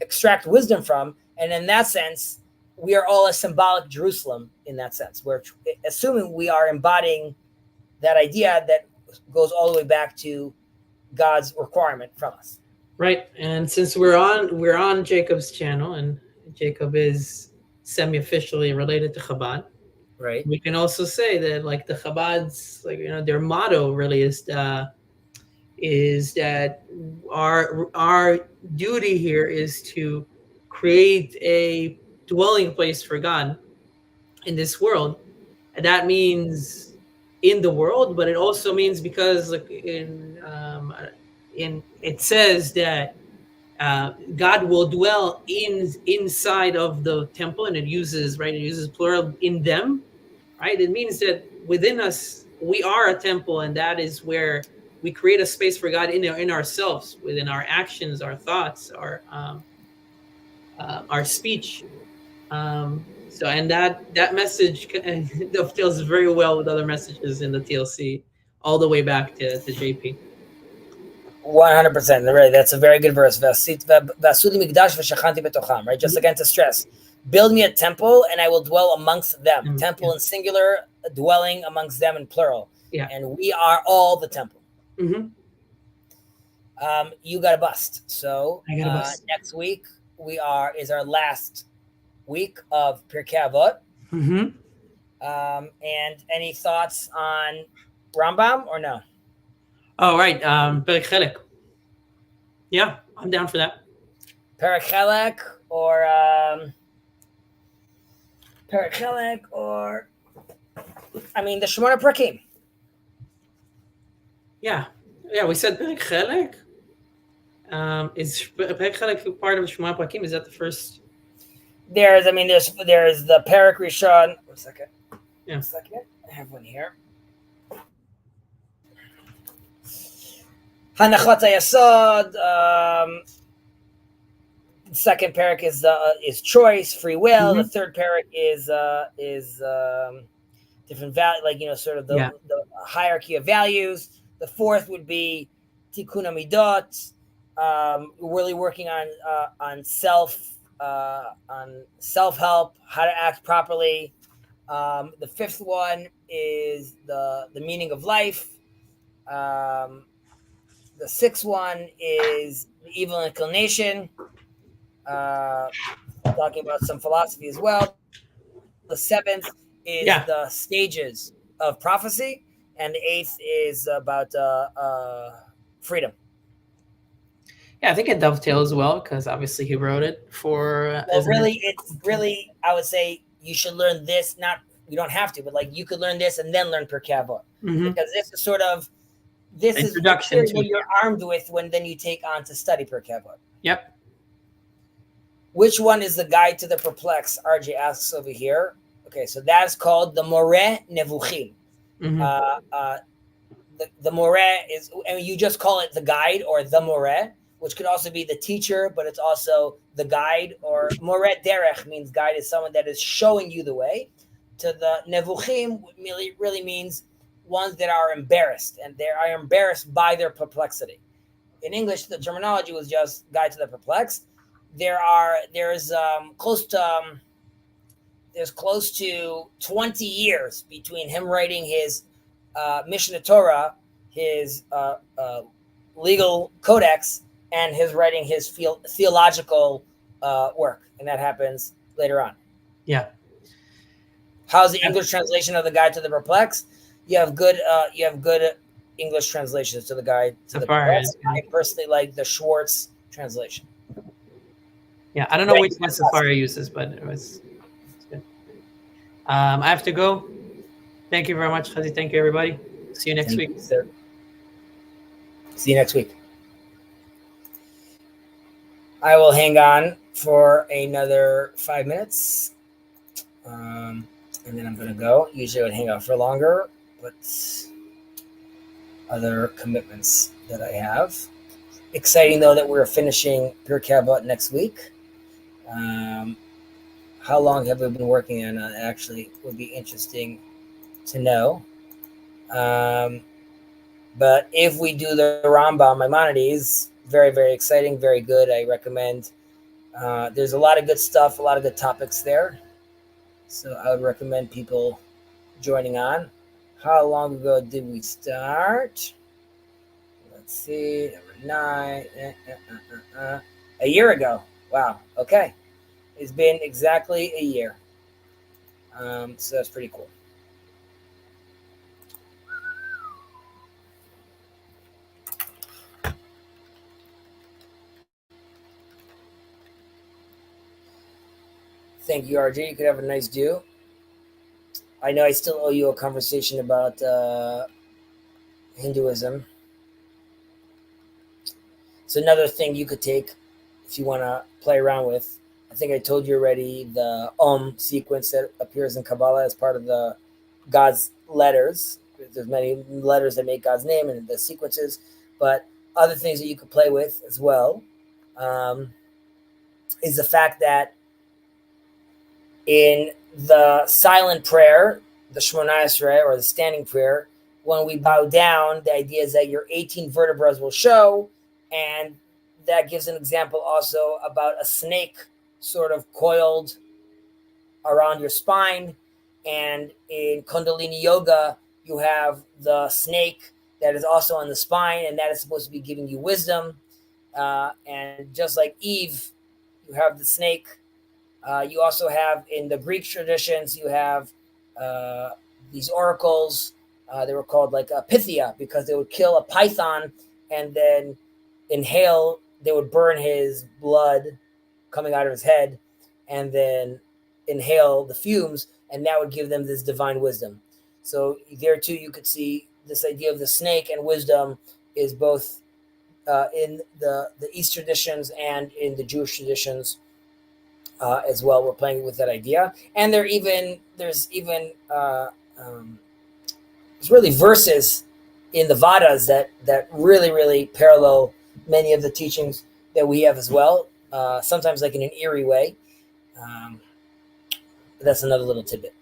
extract wisdom from. And in that sense, we are all a symbolic Jerusalem in that sense. We're assuming we are embodying that idea that goes all the way back to God's requirement from us. Right. And since we're on Jacob's channel, and Jacob is semi-officially related to Chabad, right? We can also say that, like, the Chabad's, like, their motto really is that our duty here is to create a dwelling place for God in this world. And that means in the world, but it also means, because like it says that God will dwell inside of the temple, and it uses plural, in them, right? It means that within us we are a temple, and that is where we create a space for God in ourselves, within our actions, our thoughts, our speech. So, and that message dovetails very well with other messages in the TLC, all the way back to JP. 100%. Right. That's a very good verse. Right? Just again to stress, build me a temple and I will dwell amongst them. Temple in singular, dwelling amongst them in plural. Yeah. And we are all the temple. You got a bust. So I got a bust. Next week is our last week of Pirkei Avot. And any thoughts on Rambam or no? Oh, right. Perek Chelek. Yeah, I'm down for that. Perek Chelek or the Shemona Prakim. Yeah, we said Perek Chelek. Is Perek Chelek part of Shemona Prakim? Is that the first? There's the Perek Rishon. 1 second. Yeah. 1 second. I have one here. Hanachot HaYasod. Second parak is choice, free will. The third parak is different value, like sort of the hierarchy of values. The fourth would be tikkun hamidot, really working on self-help, how to act properly. The fifth one is the meaning of life. The sixth one is the evil inclination, talking about some philosophy as well. The seventh is Yeah. the stages of prophecy, and the eighth is about freedom. Yeah, I think it dovetails well because obviously he wrote it for Well, really, it's really, I would say you should learn this. Not, you don't have to, but like you could learn this and then learn Pirkei Avot, because this is sort of, this is introduction to material it. you're armed with when then you take on to study Pirkei Avot. Yep. Which one is the guide to the perplexed? RJ asks over here. Okay, so that's called the Moreh Nevuchim. The Moreh is, I mean, you just call it the guide or the Moreh, which could also be the teacher, but it's also the guide. Or Moreh Derech means guide is someone that is showing you the way. To the Nevuchim really means ones that are embarrassed, and they are embarrassed by their perplexity. In English, the terminology was just guide to the perplexed. There's close to 20 years between him writing his Mishnah Torah, his legal codex, and his writing his theological work, and that happens later on. Yeah. How's the English translation of the Guide to the Perplexed? You have good English translations to the Guide to the Perplexed. I personally like the Schwartz translation. Yeah, I don't know which one Safari uses, but it's good. I have to go. Thank you very much, Chezi. Thank you, everybody. See you next week. Sir. See you next week. I will hang on for another 5 minutes. And then I'm going to go. Usually I would hang out for longer, but other commitments that I have. Exciting, though, that we're finishing Pirkei Avot next week. How long have we been working on it? Actually, would be interesting to know. But if we do the Rambam Maimonides, very, very exciting, very good. I recommend. There's a lot of good stuff, a lot of good topics there. So I would recommend people joining on. How long ago did we start? Let's see, number 9. A year ago. Wow. Okay. It's been exactly a year. So that's pretty cool. Thank you, RJ. You could have a nice do. I know I still owe you a conversation about Hinduism. It's another thing you could take if you want to play around with. I think I told you already the sequence that appears in Kabbalah as part of the God's letters. There's many letters that make God's name and the sequences, but other things that you could play with as well is the fact that in the silent prayer, the Shemona Esrei, or the standing prayer, when we bow down, the idea is that your 18 vertebrae will show, and that gives an example also about a snake sort of coiled around your spine. And in Kundalini Yoga, you have the snake that is also on the spine, and that is supposed to be giving you wisdom. And just like Eve, you have the snake. You also have, in the Greek traditions, you have these oracles. They were called like a Pythia, because they would kill a python and then inhale. They would burn his blood coming out of his head and then inhale the fumes, and that would give them this divine wisdom. So there too, you could see this idea of the snake and wisdom is both in the East traditions and in the Jewish traditions as well. We're playing with that idea, and there's really verses in the Vadas that really parallel many of the teachings that we have as well. Sometimes like in an eerie way. But that's another little tidbit.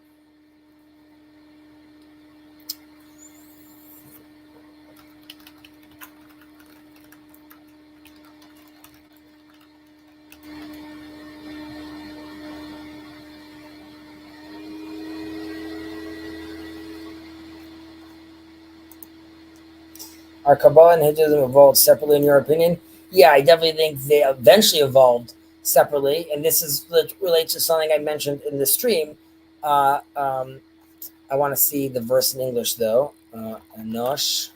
Are Kabbalah and Hinduism evolved separately in your opinion? Yeah, I definitely think they eventually evolved separately, and this is relates to something I mentioned in the stream. Uh, um, I want to see the verse in English though. Anosh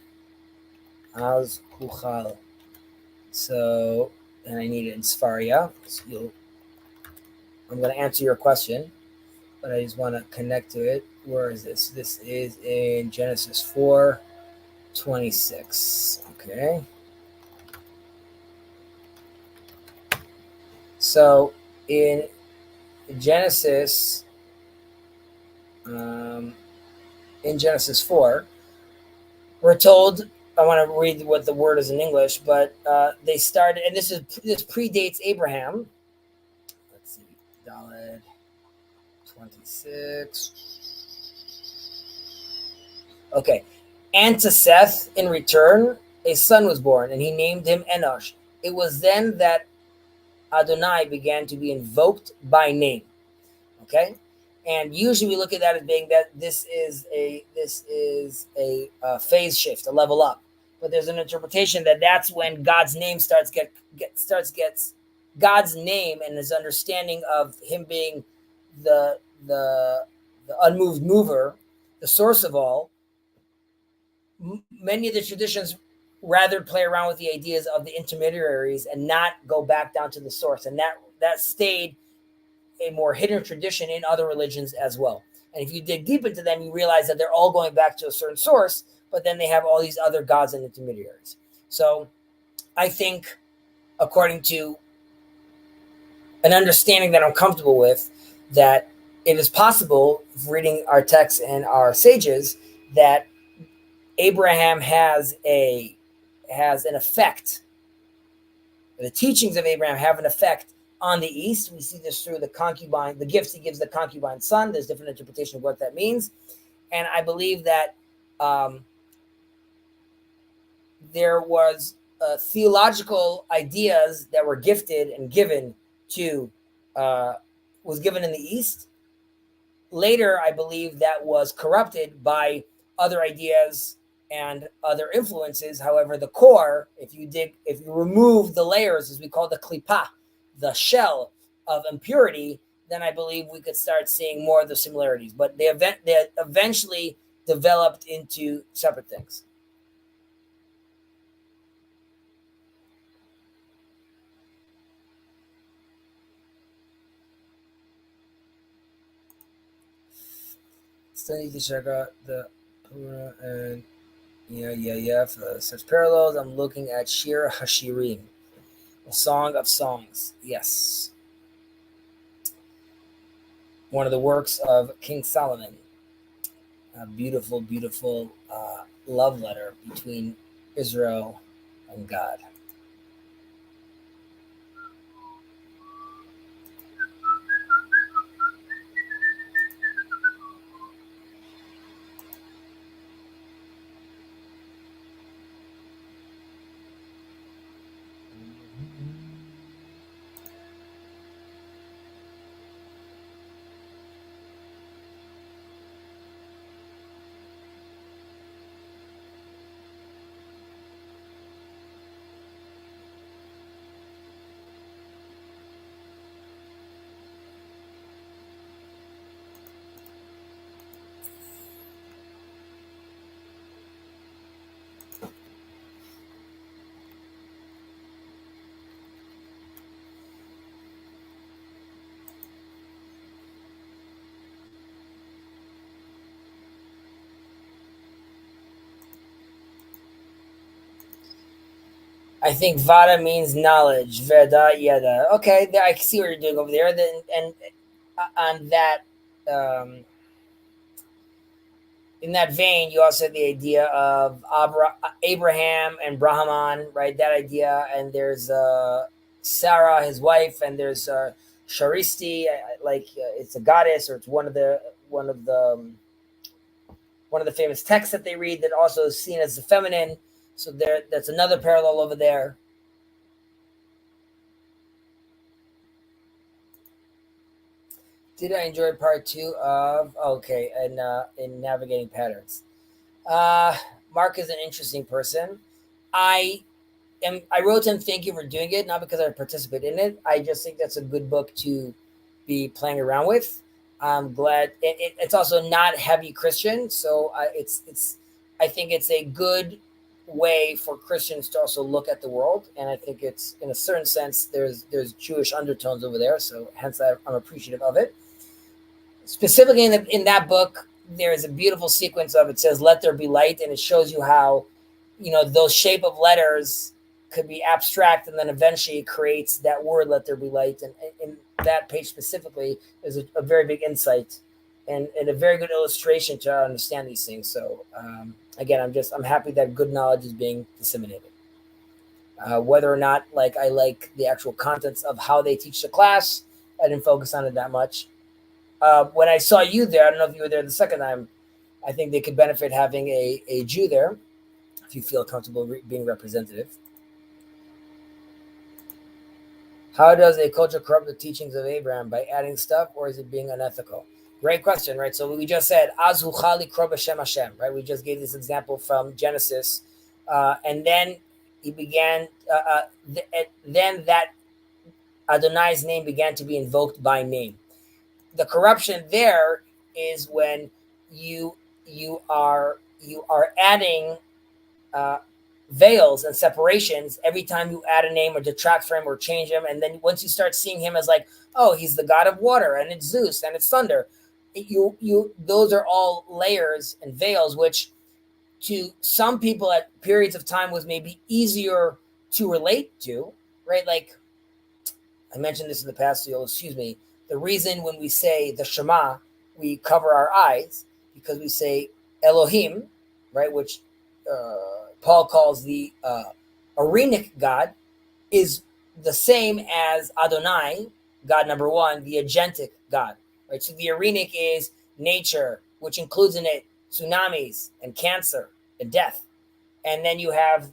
az kuchal. So, and I need it in Sfaria. So I'm going to answer your question, but I just want to connect to it. Where is this? This is in Genesis 4:26. Okay. So in Genesis, um, in Genesis 4, we're told. I want to read what the word is in English, but they started, and this predates Abraham. Let's see, Daled 26. Okay, and to Seth, in return, a son was born, and he named him Enosh. It was then that Adonai began to be invoked by name. Okay, and usually we look at that as being that this is a phase shift, a level up. But there's an interpretation that that's when God's name gets God's name and his understanding of him being the the the unmoved mover, the source of all. Many of the traditions rather play around with the ideas of the intermediaries and not go back down to the source, and that stayed a more hidden tradition in other religions as well. And if you dig deep into them, you realize that they're all going back to a certain source, but then they have all these other gods and intermediaries. So I think, according to an understanding that I'm comfortable with, that it is possible, reading our texts and our sages, that Abraham has an effect. The teachings of Abraham have an effect on the East. We see this through the concubine, the gifts he gives the concubine son. There's different interpretation of what that means. And I believe that there was theological ideas that were gifted and given to, was given in the East. Later, I believe that was corrupted by other ideas and other influences. However, the core, if you remove the layers, as we call the klipa, the shell of impurity, then I believe we could start seeing more of the similarities. But they eventually developed into separate things. Still need to check out the and for such parallels. I'm looking at Shir Hashirim, a song of songs. Yes, one of the works of King Solomon. A beautiful, beautiful love letter between Israel and God. I think Vada means knowledge. Veda, yada. Okay, I see what you're doing over there. Then, and on that, um, in that vein, you also have the idea of Abraham and Brahman, right? That idea, and there's Sarah, his wife, and there's Sharisti, it's a goddess, or it's one of the famous texts that they read that also is seen as the feminine. So that's another parallel over there. Did I enjoy part 2 of in navigating patterns? Mark is an interesting person. I wrote to him, thank you for doing it, not because I participated in it. I just think that's a good book to be playing around with. I'm glad it's also not heavy Christian, so I think it's a good way for Christians to also look at the world, and I think it's in a certain sense there's Jewish undertones over there, so hence I'm appreciative of it. Specifically in that book, there is a beautiful sequence of, it says "Let there be light," and it shows you how, those shape of letters could be abstract, and then eventually it creates that word "Let there be light." And in that page specifically is a very big insight and a very good illustration to understand these things. So again, I'm happy that good knowledge is being disseminated. Whether or not I like the actual contents of how they teach the class, I didn't focus on it that much. When I saw you there, I don't know if you were there the second time, I think they could benefit having a Jew there, if you feel comfortable being representative. How does a culture corrupt the teachings of Abraham? By adding stuff, or is it being unethical? Great question, right? So we just said, Az huchali kro b'shem Hashem, right? We just gave this example from Genesis. And then he began, then that Adonai's name began to be invoked by name. The corruption there is when you are adding veils and separations every time you add a name or detract from him or change him, and then once you start seeing him as oh, he's the god of water and it's Zeus and it's thunder, those are all layers and veils which to some people at periods of time was maybe easier to relate to, right? I mentioned this in the past, so you'll excuse me. The reason when we say the Shema, we cover our eyes because we say Elohim, right, which Paul calls the Aaronic God, is the same as Adonai, God number one, the agentic God, right? So the Aaronic is nature, which includes in it tsunamis and cancer and death. And then you have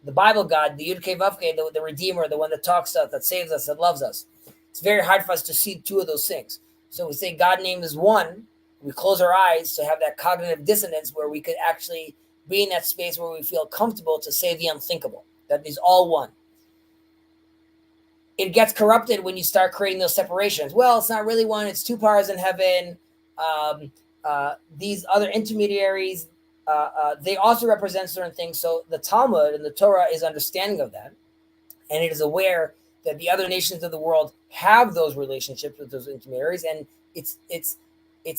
the Bible God, the Yud-Kei Vav-Kei, the Redeemer, the one that talks to us, that saves us, that loves us. It's very hard for us to see two of those things. So we say God name is one. We close our eyes to have that cognitive dissonance where we could actually be in that space where we feel comfortable to say the unthinkable. That is all one. It gets corrupted when you start creating those separations. Well, it's not really one. It's two powers in heaven. These other intermediaries, they also represent certain things. So the Talmud and the Torah is understanding of that. And it is aware that the other nations of the world have those relationships with those intermediaries. And it's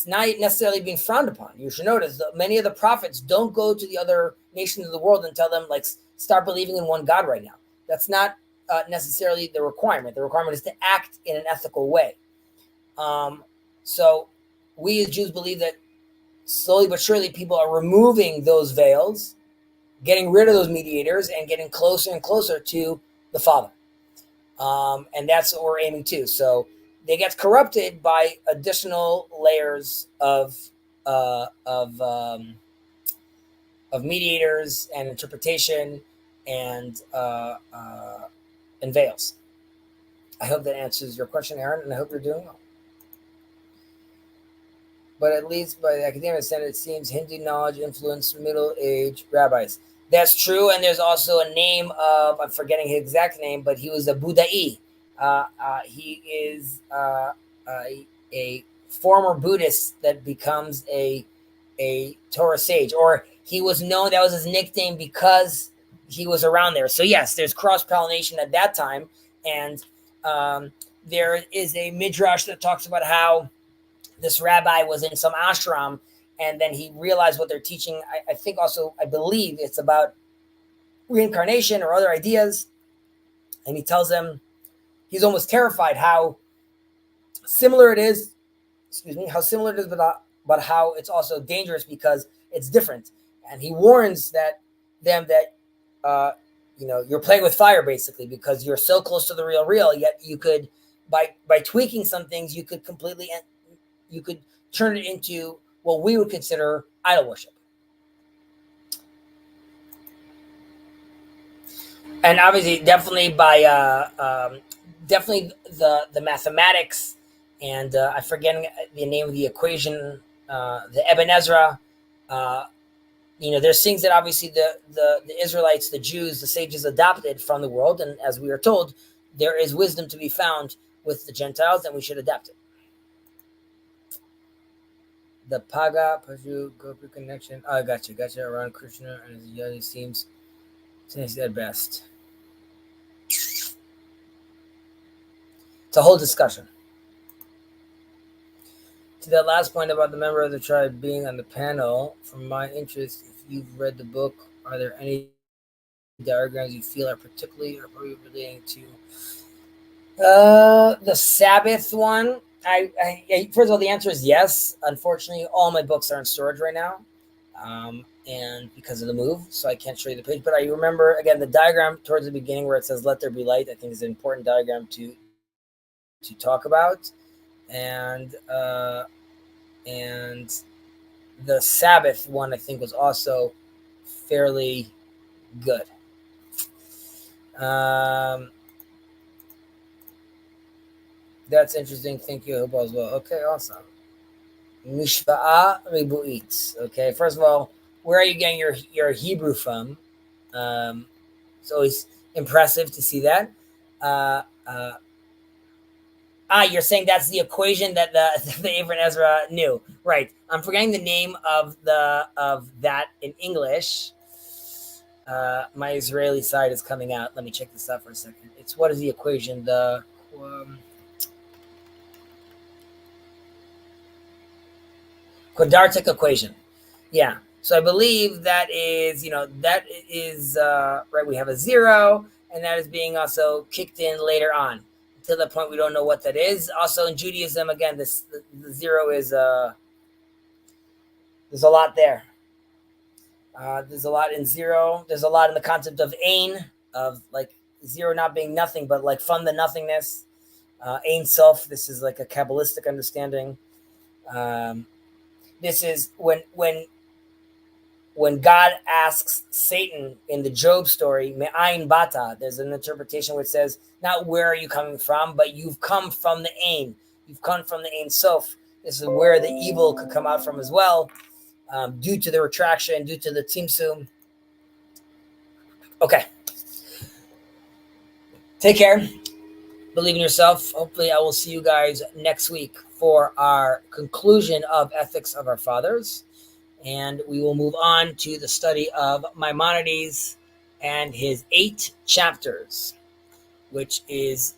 not necessarily being frowned upon. You should notice that many of the prophets don't go to the other nations of the world and tell them, start believing in one God right now. That's not necessarily the requirement. The requirement is to act in an ethical way. So we as Jews believe that slowly but surely people are removing those veils, getting rid of those mediators, and getting closer and closer to the Father. And that's what we're aiming to. So they get corrupted by additional layers of mediators and interpretation and veils. I hope that answers your question, Aaron, and I hope you're doing well. But at least by the academic standard, it seems Hindu knowledge influenced middle-aged rabbis. That's true, and there's also a name of, I'm forgetting his exact name, but he was a Buddha'i. He is a former Buddhist that becomes a Torah sage, or he was known, that was his nickname because he was around there. So yes, there's cross-pollination at that time, and there is a midrash that talks about how this rabbi was in some ashram, and then he realized what they're teaching. I believe it's about reincarnation or other ideas. And he tells them he's almost terrified how similar it is, but how it's also dangerous because it's different. And he warns that you're playing with fire basically, because you're so close to the real, yet you could, by tweaking some things, you could turn it into what we would consider idol worship. And obviously, definitely the mathematics, and I'm forgetting the name of the equation, the Ibn Ezra, There's things that obviously the Israelites, the Jews, the sages adopted from the world, and as we are told, there is wisdom to be found with the Gentiles, and we should adapt it. The Paga Paju Gopi connection. Oh, gotcha. Around Krishna and his yoni seems at best. It's a whole discussion. To that last point about the member of the tribe being on the panel, from my interest, if you've read the book, are there any diagrams you feel are particularly or probably relating to the Sabbath one? First of all, the answer is yes. Unfortunately, all my books are in storage right now, and because of the move, so I can't show you the page. But I remember again the diagram towards the beginning where it says "Let there be light." I think is an important diagram to talk about, and the Sabbath one I think was also fairly good. That's interesting. Thank you, Hope as well. Okay, awesome. Mishpa'a ribu'it. Okay, first of all, where are you getting your Hebrew from? It's always impressive to see that. You're saying that's the equation that the Ibn Ezra knew, right? I'm forgetting the name of that in English. My Israeli side is coming out. Let me check this out for a second. It's what is the equation? The quadratic equation. Yeah. So I believe that is right. We have a zero, and that is being also kicked in later on. To the point we don't know what that is. Also in Judaism, again, the zero is there's a lot there. There's a lot in zero. There's a lot in the concept of Ein, of like zero not being nothing, but like from the nothingness. Ein Sof. This is like a Kabbalistic understanding. This is when God asks Satan in the Job story, Me'ain bata, there's an interpretation which says, not where are you coming from, but you've come from the Ein. You've come from the Ein Sof. This is where the evil could come out from as well, due to the retraction, due to the Tzimtzum. Okay. Take care. Believe in yourself. Hopefully I will see you guys next week for our conclusion of Ethics of Our Fathers. And we will move on to the study of Maimonides and his 8 chapters, which is,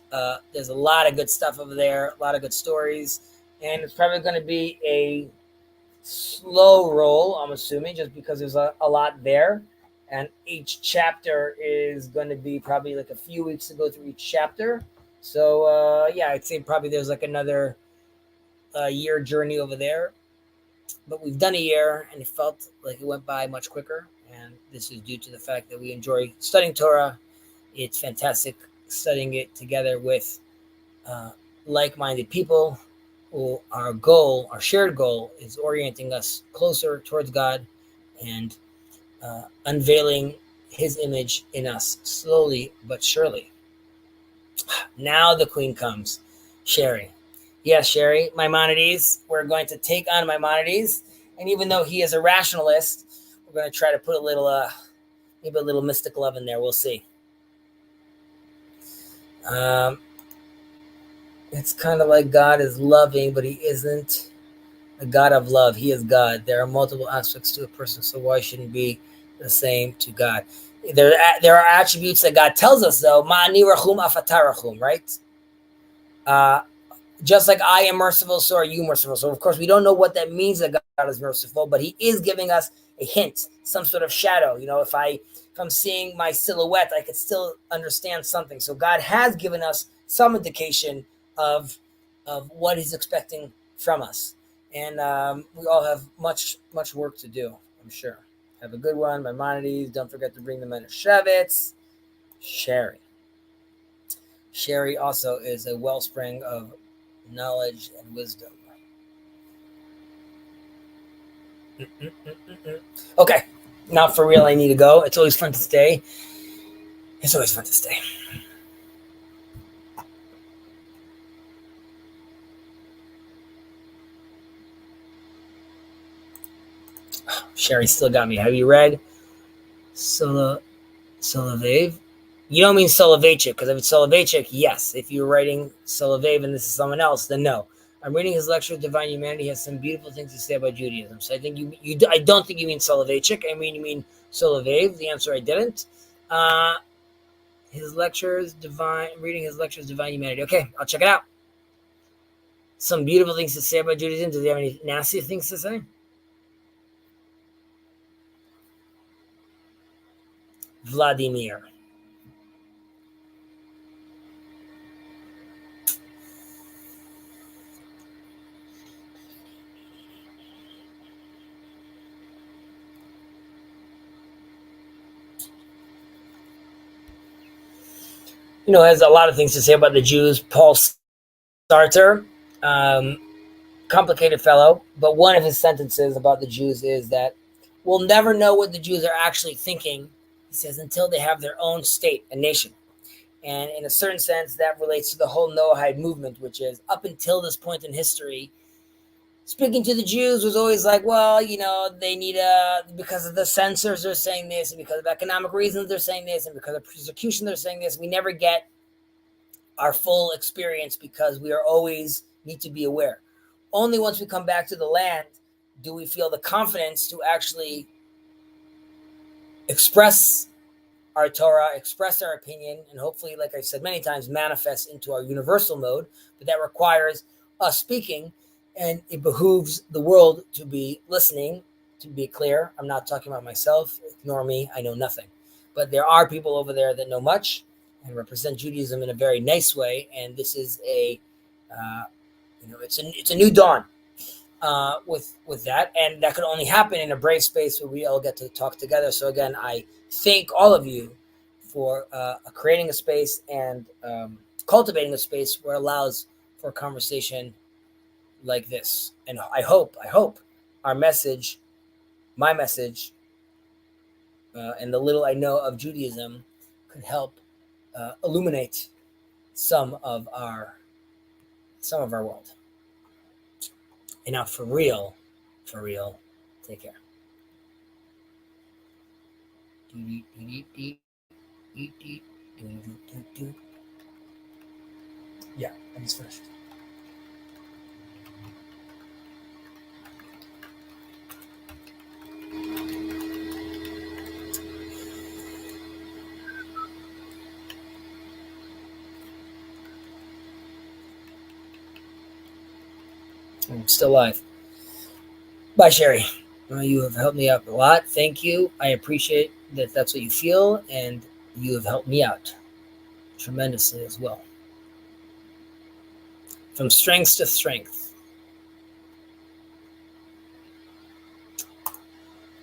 there's a lot of good stuff over there, a lot of good stories. And it's probably going to be a slow roll, I'm assuming, just because there's a lot there. And each chapter is going to be probably like a few weeks to go through each chapter. So, yeah, I'd say probably there's like another year journey over there. But we've done a year, and it felt like it went by much quicker. And this is due to the fact that we enjoy studying Torah. It's fantastic studying it together with like-minded people who our shared goal is orienting us closer towards God and unveiling his image in us slowly but surely. Now the queen comes, Sherry. Yes, Sherry, Maimonides. We're going to take on Maimonides. And even though he is a rationalist, we're going to try to put a little, maybe a little mystic love in there. We'll see. It's kind of like God is loving, but he isn't a God of love. He is God. There are multiple aspects to a person, so why shouldn't be the same to God? There are attributes that God tells us, though. Ma'ani rachum afatarachum, right? Just like I am merciful, so are you merciful. So, of course, we don't know what that means that God is merciful, but he is giving us a hint, some sort of shadow. If I'm seeing my silhouette, I could still understand something. So God has given us some indication of what he's expecting from us. And we all have much work to do, I'm sure. Have a good one. Maimonides. Don't forget to bring the men of Shevitz. Sherry also is a wellspring of knowledge and wisdom. Okay, now for real, I need to go. It's always fun to stay. Sherry still got me. Have you read Solovave? You don't mean Soloveitchik, because if it's Soloveitchik, yes. If you're writing Solovave and this is someone else, then no. I'm reading his lecture, Divine Humanity. He has some beautiful things to say about Judaism. So I think I don't think you mean Soloveitchik. I mean, you mean Solovave. The answer, I didn't. His lectures, reading his lectures, Divine Humanity. Okay, I'll check it out. Some beautiful things to say about Judaism. Do they have any nasty things to say? Vladimir. Has a lot of things to say about the Jews. Paul Sartre, complicated fellow, but one of his sentences about the Jews is that we'll never know what the Jews are actually thinking, he says, until they have their own state, a nation. And in a certain sense, that relates to the whole Noahide movement, which is up until this point in history, speaking to the Jews was always like, well, they need because of the censors they're saying this, and because of economic reasons they're saying this, and because of persecution they're saying this. We never get our full experience because we are always need to be aware. Only once we come back to the land do we feel the confidence to actually express our Torah, express our opinion, and hopefully, like I've said many times, manifest into our universal mode. But that requires us speaking, and it behooves the world to be listening. To be clear, I'm not talking about myself. Ignore me. I know nothing. But there are people over there that know much and represent Judaism in a very nice way. And this is it's a new dawn with that, and that could only happen in a brave space where we all get to talk together. So again, I thank all of you for creating a space and cultivating a space where it allows for a conversation like this. And I hope our message, my message, and the little I know of Judaism could help illuminate some of our world. And now for real, take care. Yeah, I just finished. I'm still alive. Bye, Sherry. You have helped me out a lot. Thank you. I appreciate that that's what you feel, and you have helped me out tremendously as well. From strength to strength.